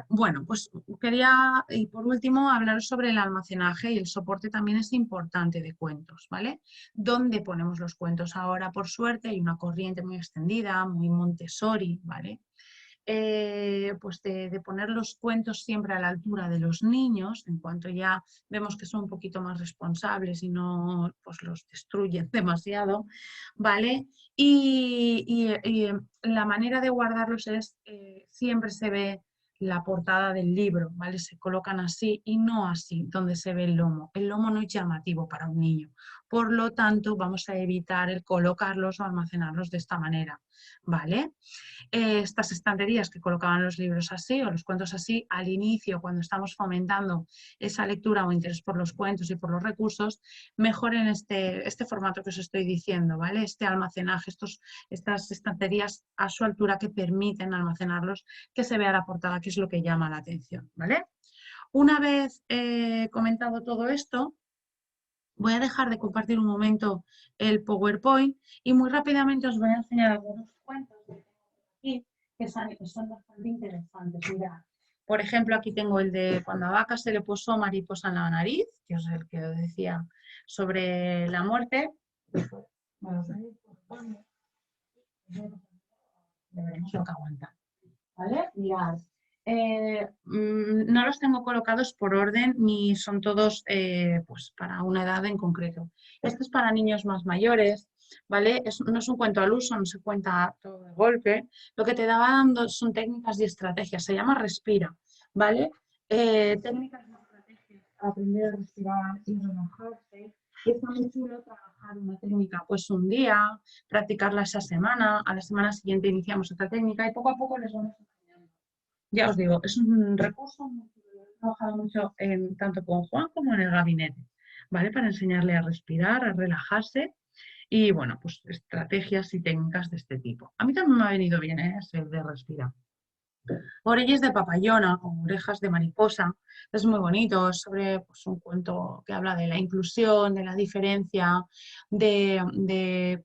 Bueno, pues quería, y por último, hablar sobre el almacenaje y el soporte también es importante de cuentos, ¿vale? ¿Dónde ponemos los cuentos ahora? Por suerte hay una corriente muy extendida, muy Montessori, ¿vale? Pues de poner los cuentos siempre a la altura de los niños, en cuanto ya vemos que son un poquito más responsables y no pues los destruyen demasiado, ¿vale? Y la manera de guardarlos es, siempre se ve la portada del libro, ¿vale? Se colocan así y no así, donde se ve el lomo. El lomo no es llamativo para un niño. Por lo tanto, vamos a evitar el colocarlos o almacenarlos de esta manera, ¿vale? Estas estanterías que colocaban los libros así o los cuentos así, al inicio, cuando estamos fomentando esa lectura o interés por los cuentos y por los recursos, mejoren este formato que os estoy diciendo, ¿vale? Este almacenaje, estas estanterías a su altura que permiten almacenarlos, que se vea la portada, que es lo que llama la atención, ¿vale? Una vez comentado todo esto, voy a dejar de compartir un momento el PowerPoint y muy rápidamente os voy a enseñar algunos cuentos aquí que son bastante interesantes. Mira, por ejemplo, aquí tengo el de cuando a Vaca se le puso mariposa en la nariz, que es el que os decía sobre la muerte. Veremos lo que aguanta. ¿Vale? Mirad, no los tengo colocados por orden ni son todos pues para una edad en concreto. Este es para niños más mayores, ¿vale? No es un cuento al uso, no se cuenta todo de golpe. Lo que te va dando son técnicas y estrategias. Se llama Respira, ¿vale? Técnicas y estrategias para aprender a respirar y relajarse. Y está muy chulo trabajar una técnica pues un día, practicarla esa semana, a la semana siguiente iniciamos otra técnica y poco a poco les vamos enseñando. Ya os digo, es un recurso que he trabajado mucho tanto con Juan como en el gabinete, ¿vale? Para enseñarle a respirar, a relajarse y, bueno, pues estrategias y técnicas de este tipo. A mí también me ha venido bien, ¿eh? Ese de respirar. Orelles de papayona o orejas de mariposa. Es muy bonito, es sobre pues, un cuento que habla de la inclusión, de la diferencia,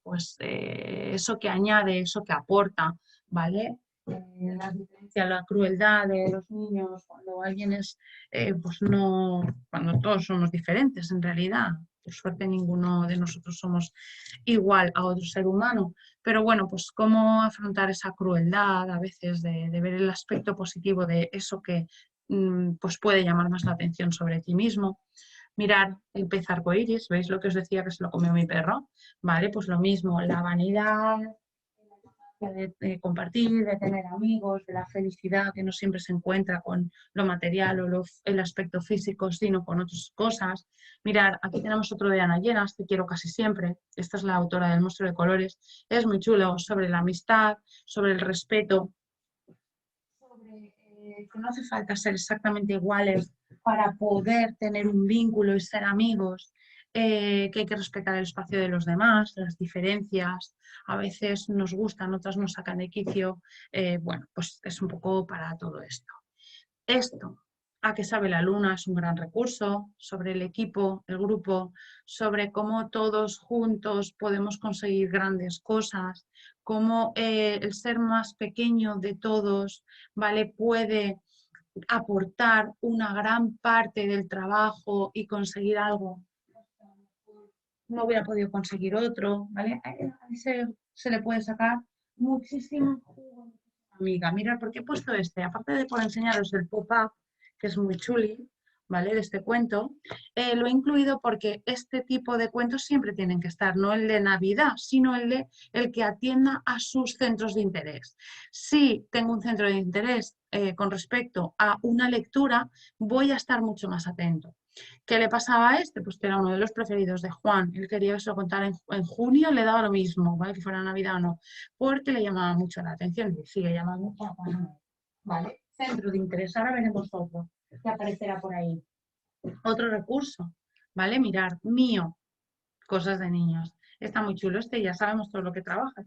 pues, eso que añade, eso que aporta, ¿vale? La diferencia, la crueldad de los niños cuando alguien es, pues no, cuando todos somos diferentes en realidad. Por suerte ninguno de nosotros somos igual a otro ser humano, pero bueno, pues cómo afrontar esa crueldad a veces de ver el aspecto positivo de eso que pues puede llamar más la atención sobre ti mismo. Mirar el pez arcoíris, ¿veis lo que os decía que se lo comió mi perro? Vale, pues lo mismo, la vanidad, de compartir, de tener amigos, de la felicidad que no siempre se encuentra con lo material o el aspecto físico, sino con otras cosas. Mirad, aquí tenemos otro de Ana Llenas, que quiero casi siempre. Esta es la autora del Monstruo de Colores. Es muy chulo sobre la amistad, sobre el respeto, sobre que no hace falta ser exactamente iguales para poder tener un vínculo y ser amigos, que hay que respetar el espacio de los demás, las diferencias, a veces nos gustan, otras nos sacan de quicio, bueno, pues es un poco para todo esto. Esto, a qué sabe la luna, es un gran recurso, sobre el equipo, el grupo, sobre cómo todos juntos podemos conseguir grandes cosas, cómo el ser más pequeño de todos, ¿vale? Puede aportar una gran parte del trabajo y conseguir algo no hubiera podido conseguir otro, ¿vale? A se le puede sacar muchísimo jugo. Amiga, mira, ¿por qué he puesto este? Aparte de por enseñaros el pop-up, que es muy chuli, ¿vale? De este cuento, lo he incluido porque este tipo de cuentos siempre tienen que estar, no el de Navidad, sino el que atienda a sus centros de interés. Si tengo un centro de interés con respecto a una lectura, voy a estar mucho más atento. ¿Qué le pasaba a este? Pues que era uno de los preferidos de Juan. Él quería que se lo contara en junio, le daba lo mismo, ¿vale? Que fuera Navidad o no, porque le llamaba mucho la atención y sigue llamando mucho a Juan. ¿Vale? Centro de interés, ahora veremos otro que aparecerá por ahí. Otro recurso, ¿vale? Mirar, mío, cosas de niños. Está muy chulo este, ya sabemos todo lo que trabaja,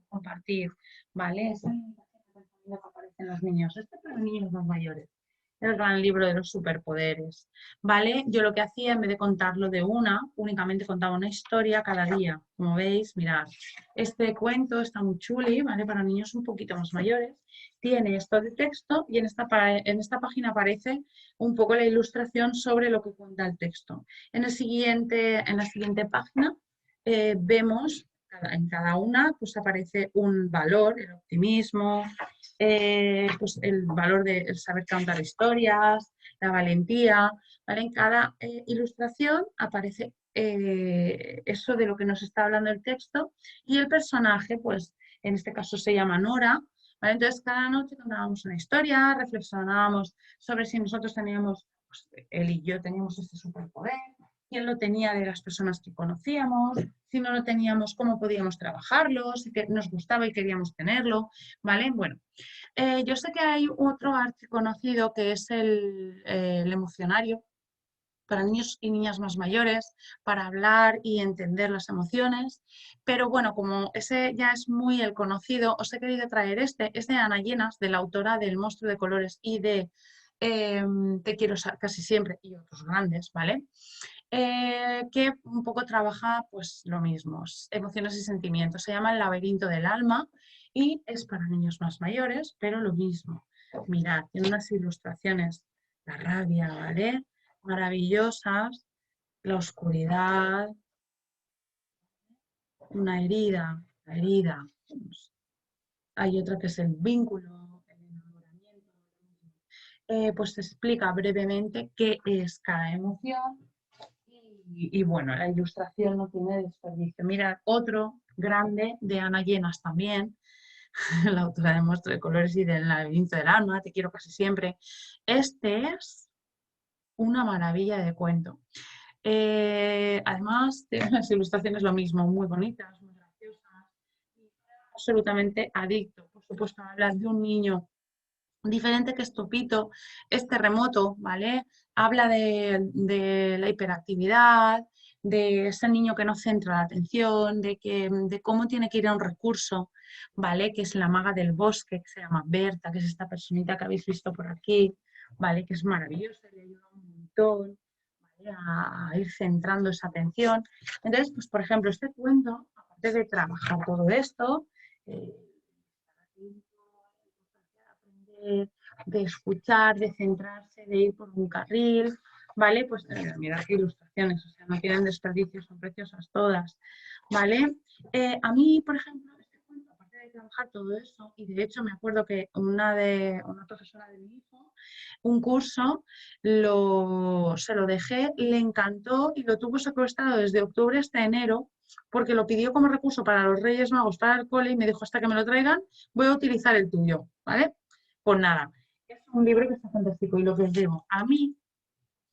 compartir, ¿vale? Es que aparecen los niños. Este es para niños más mayores. El gran libro de los superpoderes, ¿vale? Yo lo que hacía, en vez de contarlo de una, únicamente contaba una historia cada día. Como veis, mirad, este cuento está muy chuli, ¿vale? Para niños un poquito más mayores. Tiene esto de texto y en esta página aparece un poco la ilustración sobre lo que cuenta el texto. En la siguiente página vemos, en cada una, pues aparece un valor, el optimismo, pues el valor de el saber contar historias, la valentía, ¿vale? En cada ilustración aparece eso de lo que nos está hablando el texto y el personaje, pues en este caso se llama Nora, ¿vale? Entonces cada noche contábamos una historia, reflexionábamos sobre si nosotros teníamos, pues, él y yo teníamos este superpoder, quién lo tenía de las personas que conocíamos, si no lo teníamos, cómo podíamos trabajarlo, si nos gustaba y queríamos tenerlo, ¿vale? Bueno, yo sé que hay otro arte conocido que es el emocionario, para niños y niñas más mayores, para hablar y entender las emociones, pero bueno, como ese ya es muy el conocido, os he querido traer este, es de Ana Llenas, de la autora del Monstruo de Colores y de Te quiero casi siempre y otros grandes, ¿vale? Que un poco trabaja pues lo mismo, emociones y sentimientos. Se llama El laberinto del alma y es para niños más mayores, pero lo mismo. Mirad, tiene unas ilustraciones, la rabia, ¿vale? Maravillosas, la oscuridad, una herida, la herida. Hay otra que es el vínculo, el enamoramiento. Pues se explica brevemente qué es cada emoción y bueno, la ilustración no tiene desperdicio. Mira, otro grande de Ana Llenas también, la autora de Monstruo de Colores y del laberinto del alma, Te quiero casi siempre. Este es una maravilla de cuento. Además, tiene las ilustraciones lo mismo, muy bonitas, muy graciosas, absolutamente adicto. Por supuesto, habla de un niño diferente que es Topito, es terremoto, ¿vale? Habla de la hiperactividad, de ese niño que no centra la atención, de cómo tiene que ir a un recurso, ¿vale? Que es la maga del bosque, que se llama Berta, que es esta personita que habéis visto por aquí, ¿vale? Que es maravillosa, le ayuda un montón, ¿vale? A ir centrando esa atención. Entonces, pues por ejemplo, este cuento, aparte de trabajar todo esto, eh, de escuchar, de centrarse, de ir por un carril, ¿vale? Pues mirad qué ilustraciones, o sea, no tienen desperdicio, son preciosas todas, ¿vale? A mí, por ejemplo, este cuento, aparte de trabajar todo eso, y de hecho me acuerdo que una profesora de mi hijo, un curso, se lo dejé, le encantó y lo tuvo secuestrado desde octubre hasta enero, porque lo pidió como recurso para los Reyes Magos, para el cole, y me dijo, hasta que me lo traigan, voy a utilizar el tuyo, ¿vale? Pues nada, es un libro que está fantástico y lo que os digo, a mí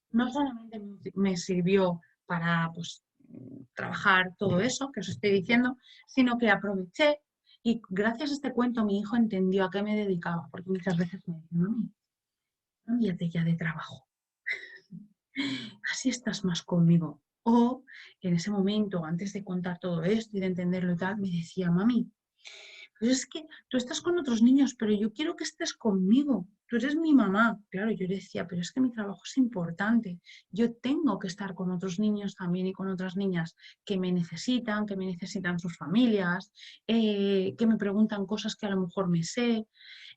no solamente me sirvió para pues, trabajar todo eso que os estoy diciendo, sino que aproveché y gracias a este cuento mi hijo entendió a qué me dedicaba, porque muchas veces me decía, mami, cámbiate ya de trabajo, así estás más conmigo. O en ese momento, antes de contar todo esto y de entenderlo y tal, me decía, mami, pues es que tú estás con otros niños, pero yo quiero que estés conmigo. Tú eres mi mamá. Claro, yo le decía, pero es que mi trabajo es importante. Yo tengo que estar con otros niños también y con otras niñas que me necesitan sus familias, que me preguntan cosas que a lo mejor me sé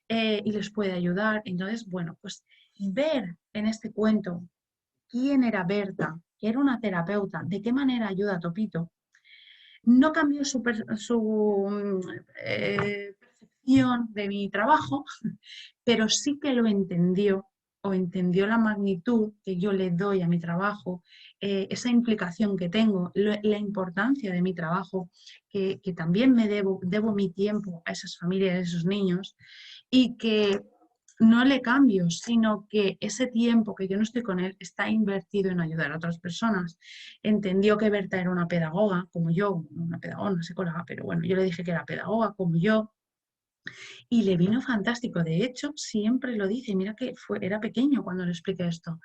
y les puede ayudar. Entonces, bueno, pues ver en este cuento quién era Berta, que era una terapeuta, de qué manera ayuda a Topito, no cambió su percepción de mi trabajo, pero sí que lo entendió, o entendió la magnitud que yo le doy a mi trabajo, esa implicación que tengo, la importancia de mi trabajo, que también debo mi tiempo a esas familias, a esos niños, y que no le cambio, sino que ese tiempo que yo no estoy con él está invertido en ayudar a otras personas. Entendió que Berta era una pedagoga, como yo, una pedagoga, una psicóloga, pero bueno, yo le dije que era pedagoga, como yo, y le vino fantástico. De hecho, siempre lo dice, mira que era pequeño cuando le expliqué esto.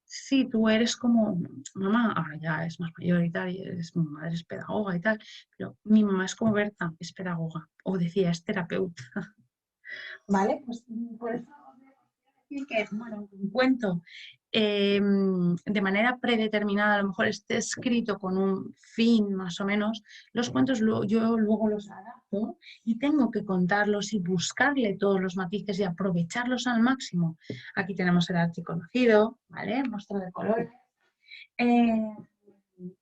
Sí, tú eres como, mamá, ahora ya es más mayor y tal, mi madre es pedagoga y tal, pero mi mamá es como Berta, es pedagoga, o decía, es terapeuta. ¿Vale? Pues por eso decir que, bueno, un cuento de manera predeterminada, a lo mejor esté escrito con un fin más o menos, los cuentos yo luego los adapto y tengo que contarlos y buscarle todos los matices y aprovecharlos al máximo. Aquí tenemos el archiconocido, ¿vale? Muestra de colores. Eh,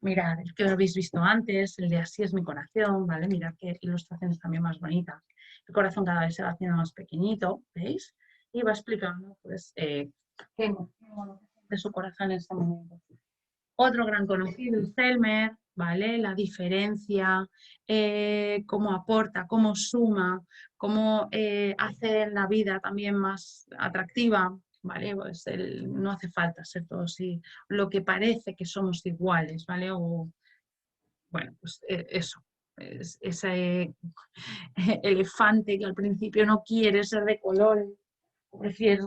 Mirad, el que habéis visto antes, el de Así es mi corazón, ¿vale? Mirad qué ilustraciones también más bonitas. El corazón cada vez se va haciendo más pequeñito, ¿veis? Y va explicando, pues, qué emoción de su corazón en este momento. Otro gran conocido es Selmer, ¿vale? La diferencia, cómo aporta, cómo suma, cómo hace la vida también más atractiva, ¿vale? Pues no hace falta ser todos y lo que parece que somos iguales, ¿vale? O, bueno, pues eso. Ese elefante que al principio no quiere ser de colores,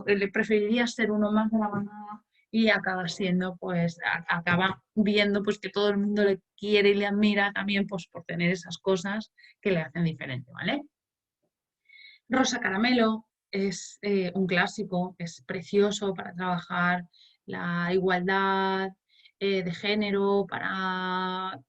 le preferiría ser uno más de la manada y acaba siendo, pues, acaba viendo pues que todo el mundo le quiere y le admira también pues por tener esas cosas que le hacen diferente, ¿vale? Rosa Caramelo es un clásico, es precioso para trabajar la igualdad de género,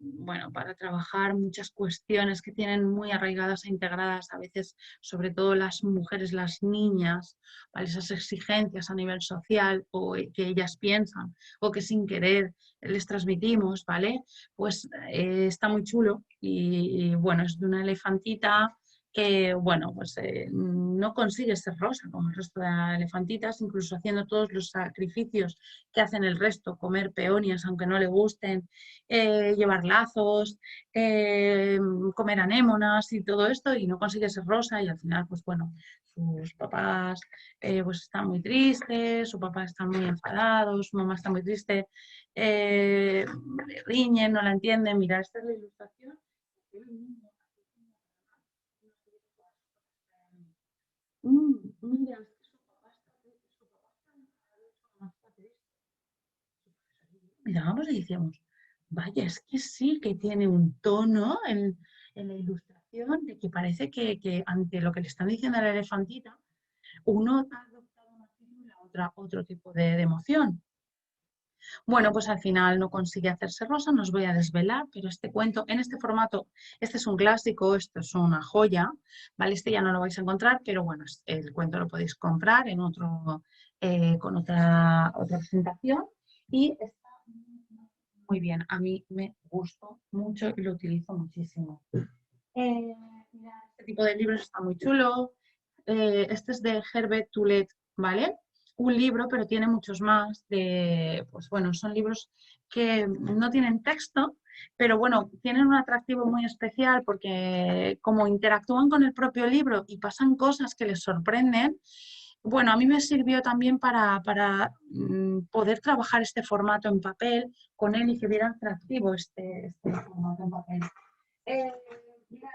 bueno, para trabajar muchas cuestiones que tienen muy arraigadas e integradas, a veces, sobre todo las mujeres, las niñas, ¿vale? Esas exigencias a nivel social o que ellas piensan o que sin querer les transmitimos, ¿vale? Pues está muy chulo y bueno, es de una elefantita que, bueno, pues no consigue ser rosa como el resto de elefantitas, incluso haciendo todos los sacrificios que hacen el resto, comer peonias aunque no le gusten, llevar lazos, comer anémonas y todo esto, y no consigue ser rosa y al final, pues bueno, sus papás pues están muy tristes, su papá está muy enfadado, su mamá está muy triste, riñen, no la entienden. Mira, esta es la ilustración. Mira, mirábamos y decíamos, vaya, es que sí que tiene un tono en la ilustración de que parece que ante lo que le están diciendo a la elefantita, uno ha adoptado una actitud y la otra otro tipo de emoción. Bueno, pues al final no consigue hacerse rosa, no os voy a desvelar, pero este cuento en este formato, este es un clásico, esto es una joya, ¿vale? Este ya no lo vais a encontrar, pero bueno, el cuento lo podéis comprar en otro, con otra presentación y está muy bien, a mí me gustó mucho y lo utilizo muchísimo. Mira, este tipo de libros está muy chulo. Este es de Herbert Toulet, ¿vale? Un libro, pero tiene muchos más. Pues bueno, son libros que no tienen texto, pero bueno, tienen un atractivo muy especial porque como interactúan con el propio libro y pasan cosas que les sorprenden, bueno, a mí me sirvió también para poder trabajar este formato en papel con él y que viera atractivo este formato en papel. Eh, Mira,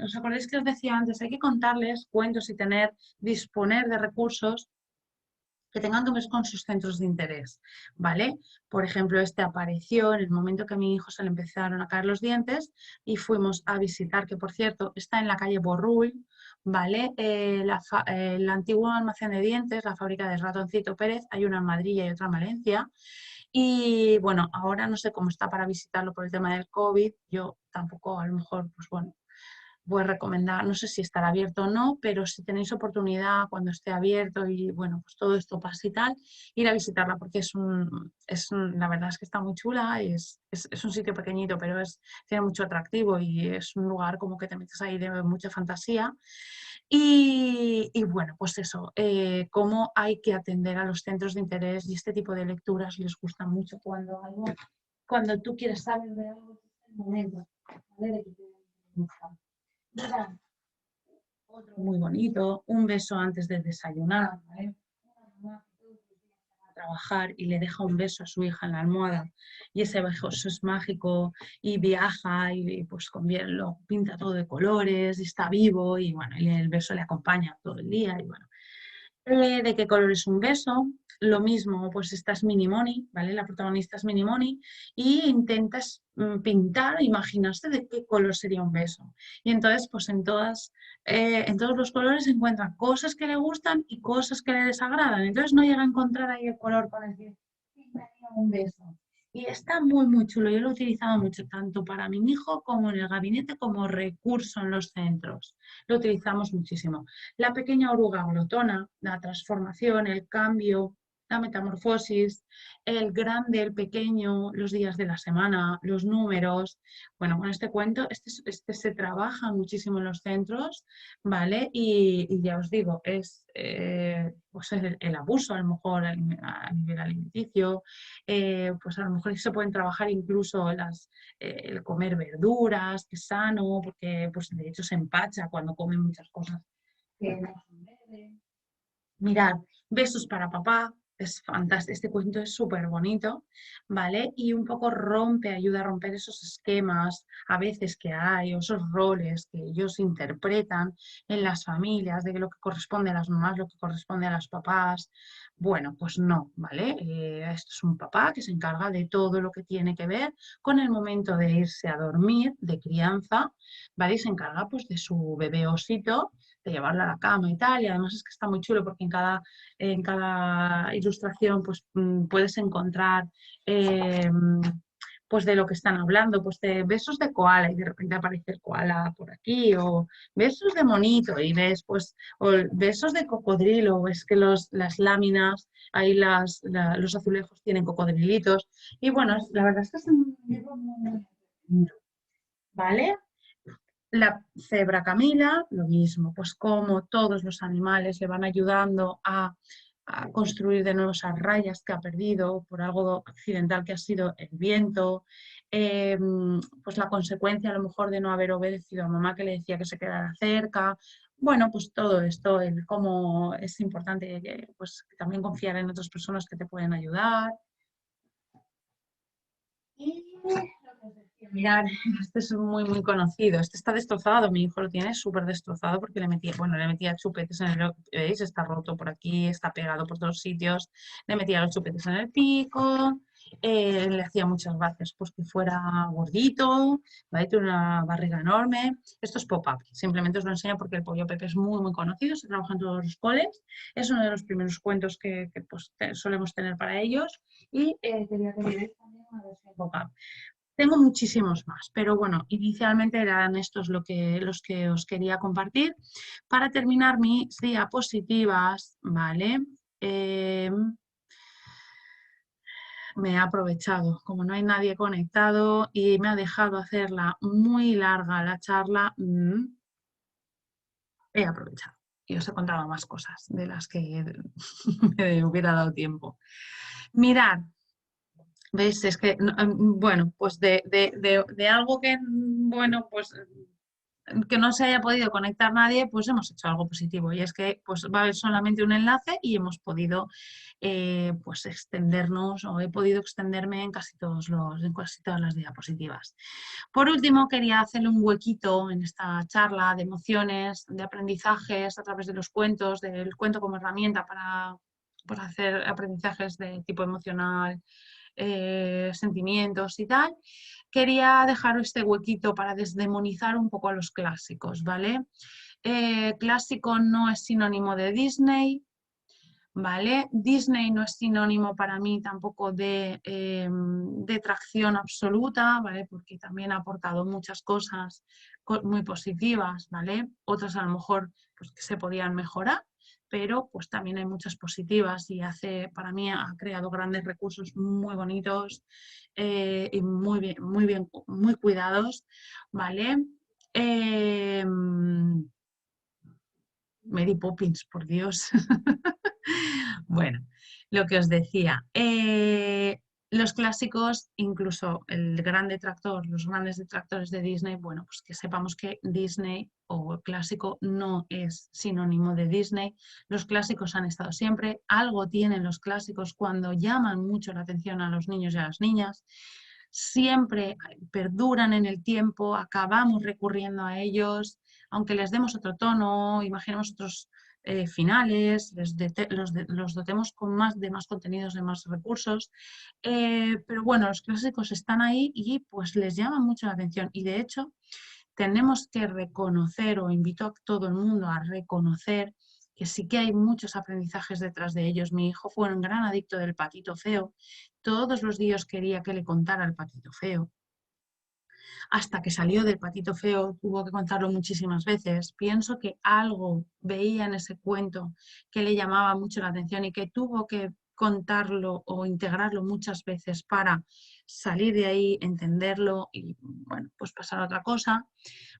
¿os acordáis que os decía antes? Hay que contarles cuentos y disponer de recursos que tengan que ver con sus centros de interés, ¿vale? Por ejemplo, este apareció en el momento que a mi hijo se le empezaron a caer los dientes y fuimos a visitar, que por cierto está en la calle Borrull, ¿vale? El antiguo almacén de dientes, la fábrica de Ratoncito Pérez, hay una en Madrid y hay otra en Valencia. Y bueno, ahora no sé cómo está para visitarlo por el tema del COVID, yo tampoco, a lo mejor, pues bueno, pues recomendar, no sé si estará abierto o no, pero si tenéis oportunidad cuando esté abierto y bueno, pues todo esto pasa y tal, ir a visitarla porque la verdad es que está muy chula, y es un sitio pequeñito, pero tiene mucho atractivo y es un lugar como que te metes ahí de mucha fantasía. Y bueno, pues eso, cómo hay que atender a los centros de interés y este tipo de lecturas les gusta mucho cuando tú quieres saber de algo, es el momento, ¿vale? De que te gusta. Mira, otro muy bonito, un beso antes de desayunar, ¿vale? Una mamá que todos los días va a trabajar y le deja un beso a su hija en la almohada y ese beso es mágico y viaja y pues lo pinta todo de colores y está vivo y bueno, y el beso le acompaña todo el día y bueno. ¿De qué color es un beso? Lo mismo, pues esta es Minimoni, ¿vale? La protagonista es Minimoni y intentas pintar, imaginarse de qué color sería un beso. Y entonces, pues en todos los colores se encuentran cosas que le gustan y cosas que le desagradan. Entonces no llega a encontrar ahí el color con el que pintaría un beso. Y está muy, muy chulo. Yo lo he utilizado mucho, tanto para mi hijo como en el gabinete, como recurso en los centros. Lo utilizamos muchísimo. La pequeña oruga glotona, la transformación, el cambio, la metamorfosis, el grande, el pequeño, los días de la semana, los números. Bueno, con este cuento, este se trabaja muchísimo en los centros, ¿vale? Y ya os digo, pues el abuso a lo mejor a nivel alimenticio, pues a lo mejor se pueden trabajar incluso el comer verduras, que es sano, porque pues de hecho se empacha cuando come muchas cosas que no son verdes. Mirad, besos para papá, es fantástico, este cuento es súper bonito, ¿vale? Y un poco ayuda a romper esos esquemas a veces que hay, o esos roles que ellos interpretan en las familias, de que lo que corresponde a las mamás, lo que corresponde a los papás. Bueno, pues no, ¿vale? Esto es un papá que se encarga de todo lo que tiene que ver con el momento de irse a dormir, de crianza, ¿vale? Y se encarga pues de su bebé osito, de llevarla a la cama y tal, y además es que está muy chulo porque en cada ilustración pues puedes encontrar pues de lo que están hablando, pues de besos de koala y de repente aparece el koala por aquí, o besos de monito y ves pues, o besos de cocodrilo, o es que las láminas, ahí los azulejos tienen cocodrilitos, y bueno, la verdad es que es un libro muy lindo, ¿vale? La cebra Camila, lo mismo, pues como todos los animales le van ayudando a construir de nuevo esas rayas que ha perdido por algo accidental que ha sido el viento, pues la consecuencia a lo mejor de no haber obedecido a mamá que le decía que se quedara cerca. Bueno, pues todo esto, el cómo es importante pues, también confiar en otras personas que te pueden ayudar. Y lo que os decía, mirad, este es muy, muy conocido. Este está destrozado, mi hijo lo tiene súper destrozado porque le metía chupetes en el, ¿veis? Está roto por aquí, está pegado por todos sitios. Le metía los chupetes en el pico, le hacía muchas gracias pues que fuera gordito, ¿vale? Tiene una barriga enorme. Esto es pop-up, simplemente os lo enseño porque el pollo Pepe es muy, muy conocido, se trabaja en todos los coles. Es uno de los primeros cuentos que pues, solemos tener para ellos y quería que veáis también una versión pop-up. Tengo muchísimos más, pero bueno, inicialmente eran estos los que os quería compartir. Para terminar mis diapositivas, ¿vale? Me he aprovechado, como no hay nadie conectado y me ha dejado hacerla muy larga la charla, he aprovechado y os he contado más cosas de las que me hubiera dado tiempo. Mirad, ¿veis? Es que, bueno, pues de algo que, bueno, pues que no se haya podido conectar nadie, pues hemos hecho algo positivo. Y es que pues va a haber solamente un enlace y hemos podido pues extendernos, o he podido extenderme en casi todas las diapositivas. Por último, quería hacerle un huequito en esta charla de emociones, de aprendizajes a través de los cuentos, del cuento como herramienta para hacer aprendizajes de tipo emocional, sentimientos y tal. Quería dejar este huequito para desdemonizar un poco a los clásicos, ¿vale? Clásico no es sinónimo de Disney, ¿vale? Disney no es sinónimo para mí tampoco de tracción absoluta, ¿vale? Porque también ha aportado muchas cosas muy positivas, ¿vale? Otras a lo mejor pues, que se podían mejorar, pero pues también hay muchas positivas y para mí ha creado grandes recursos muy bonitos y muy cuidados, ¿vale? Eh, Mary Poppins, por Dios. Bueno, lo que os decía, los clásicos, incluso los grandes detractores de Disney, bueno, pues que sepamos que Disney o clásico no es sinónimo de Disney. Los clásicos han estado siempre, algo tienen los clásicos cuando llaman mucho la atención a los niños y a las niñas. Siempre perduran en el tiempo, acabamos recurriendo a ellos, aunque les demos otro tono, imaginemos otros finales, los dotemos con más contenidos, de más recursos. Pero bueno, los clásicos están ahí y pues les llaman mucho la atención. Y de hecho, tenemos que reconocer, o invito a todo el mundo a reconocer, que sí que hay muchos aprendizajes detrás de ellos. Mi hijo fue un gran adicto del Patito Feo. Todos los días quería que le contara el Patito Feo hasta que salió del Patito Feo, tuvo que contarlo muchísimas veces. Pienso que algo veía en ese cuento que le llamaba mucho la atención y que tuvo que contarlo o integrarlo muchas veces para salir de ahí, entenderlo y, bueno, pues pasar a otra cosa.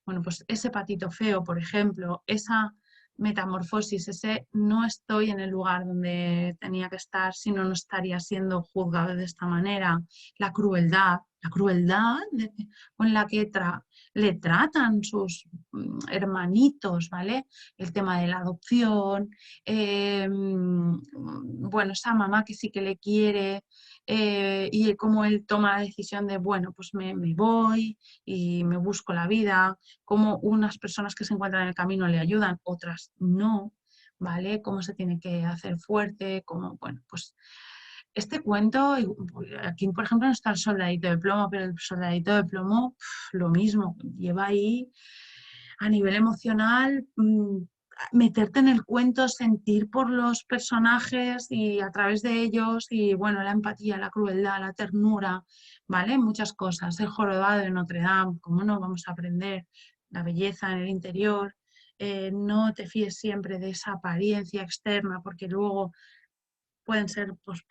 Bueno, pues ese Patito Feo, por ejemplo, esa metamorfosis, ese no estoy en el lugar donde tenía que estar, si no, no estaría siendo juzgado de esta manera, la crueldad con la que le tratan sus hermanitos, ¿vale? El tema de la adopción, bueno, esa mamá que sí que le quiere y cómo él toma la decisión de, bueno, pues me voy y me busco la vida, cómo unas personas que se encuentran en el camino le ayudan, otras no, ¿vale? Cómo se tiene que hacer fuerte, cómo, bueno, pues este cuento, aquí por ejemplo no está el soldadito de plomo, pero el soldadito de plomo, lo mismo, lleva ahí a nivel emocional, meterte en el cuento, sentir por los personajes y a través de ellos, y bueno, la empatía, la crueldad, la ternura, ¿vale? Muchas cosas. El jorobado de Notre Dame, ¿cómo no vamos a aprender la belleza en el interior? No te fíes siempre de esa apariencia externa, porque luego pueden ser pues,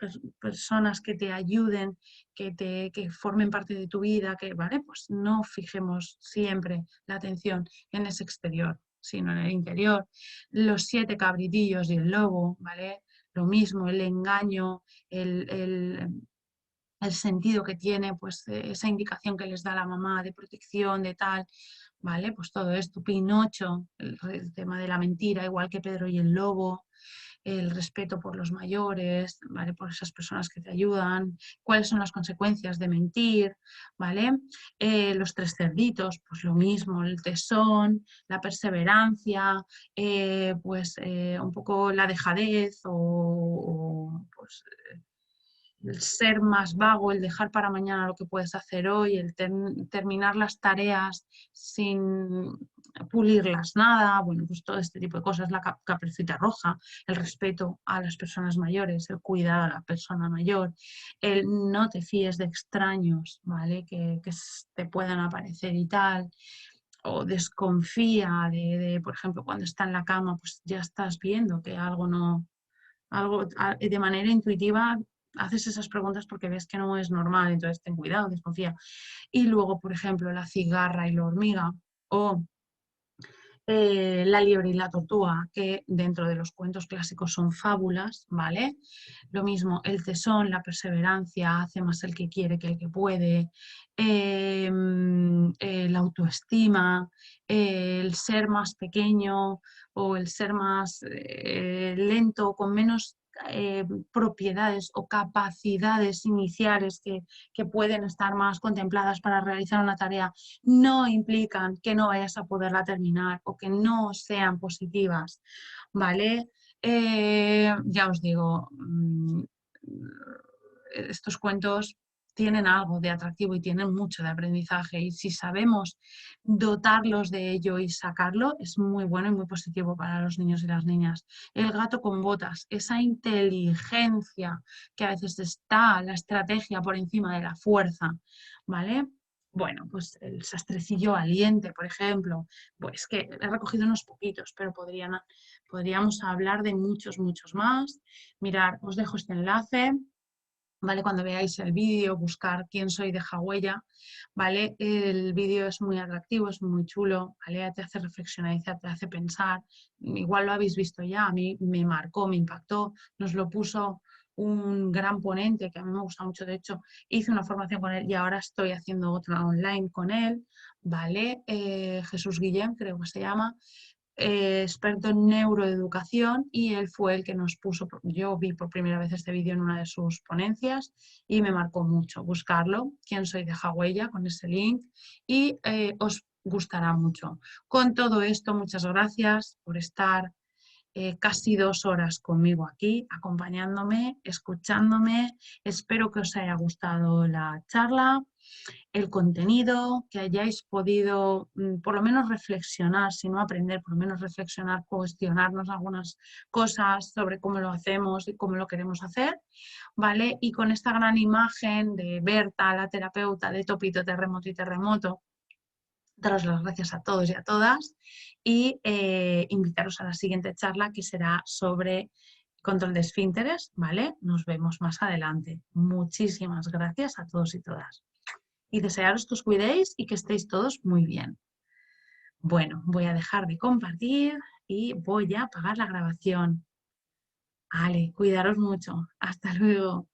personas que te ayuden, que formen parte de tu vida, que, ¿vale? Pues no fijemos siempre la atención en ese exterior, sino en el interior. Los 7 cabritillos y el lobo, ¿vale? Lo mismo, el engaño, el sentido que tiene, pues esa indicación que les da la mamá de protección, de tal, ¿vale? Pues todo esto, Pinocho, el tema de la mentira, igual que Pedro y el Lobo, el respeto por los mayores, ¿vale? Por esas personas que te ayudan, cuáles son las consecuencias de mentir, ¿vale? Los 3 cerditos, pues lo mismo, el tesón, la perseverancia, pues un poco la dejadez o pues, el ser más vago, el dejar para mañana lo que puedes hacer hoy, el terminar las tareas sin pulirlas nada, bueno, pues todo este tipo de cosas, la caperucita roja, el respeto a las personas mayores, el cuidado a la persona mayor, el no te fíes de extraños, ¿vale? Que te puedan aparecer y tal, o desconfía por ejemplo, cuando está en la cama, pues ya estás viendo que algo no, de manera intuitiva haces esas preguntas porque ves que no es normal, entonces ten cuidado, desconfía. Y luego, por ejemplo, la cigarra y la hormiga o la liebre y la tortuga, que dentro de los cuentos clásicos son fábulas, ¿vale? Lo mismo, el tesón, la perseverancia, hace más el que quiere que el que puede, la autoestima, el ser más pequeño o el ser más lento, con menos propiedades o capacidades iniciales que pueden estar más contempladas para realizar una tarea, no implican que no vayas a poderla terminar o que no sean positivas, ¿vale? Ya os digo, estos cuentos tienen algo de atractivo y tienen mucho de aprendizaje, y si sabemos dotarlos de ello y sacarlo, es muy bueno y muy positivo para los niños y las niñas. El gato con botas, esa inteligencia que a veces está la estrategia por encima de la fuerza, ¿vale? Bueno, pues el sastrecillo valiente, por ejemplo, pues que he recogido unos poquitos, pero podríamos hablar de muchos, muchos más. Mirad, os dejo este enlace. ¿Vale? Cuando veáis el vídeo, buscar quién soy de Jagüella, ¿vale? El vídeo es muy atractivo, es muy chulo, ¿vale? Te hace reflexionar, te hace pensar. Igual lo habéis visto ya, a mí me marcó, me impactó, nos lo puso un gran ponente que a mí me gusta mucho, de hecho, hice una formación con él y ahora estoy haciendo otra online con él, ¿vale? Jesús Guillén, creo que se llama, experto en neuroeducación, y él fue el que nos puso, yo vi por primera vez este vídeo en una de sus ponencias y me marcó mucho. Buscarlo, quién soy de Jagüella, con ese link, y os gustará mucho. Con todo esto, muchas gracias por estar casi 2 horas conmigo aquí, acompañándome, escuchándome. Espero que os haya gustado la charla, el contenido, que hayáis podido por lo menos reflexionar, si no aprender, por lo menos reflexionar, cuestionarnos algunas cosas sobre cómo lo hacemos y cómo lo queremos hacer, ¿vale? Y con esta gran imagen de Berta, la terapeuta de Topito, Terremoto y Terremoto, daros las gracias a todos y a todas, y invitaros a la siguiente charla, que será sobre control de esfínteres, ¿vale? Nos vemos más adelante. Muchísimas gracias a todos y todas. Y desearos que os cuidéis y que estéis todos muy bien. Bueno, voy a dejar de compartir y voy a apagar la grabación. Vale, cuidaros mucho. Hasta luego.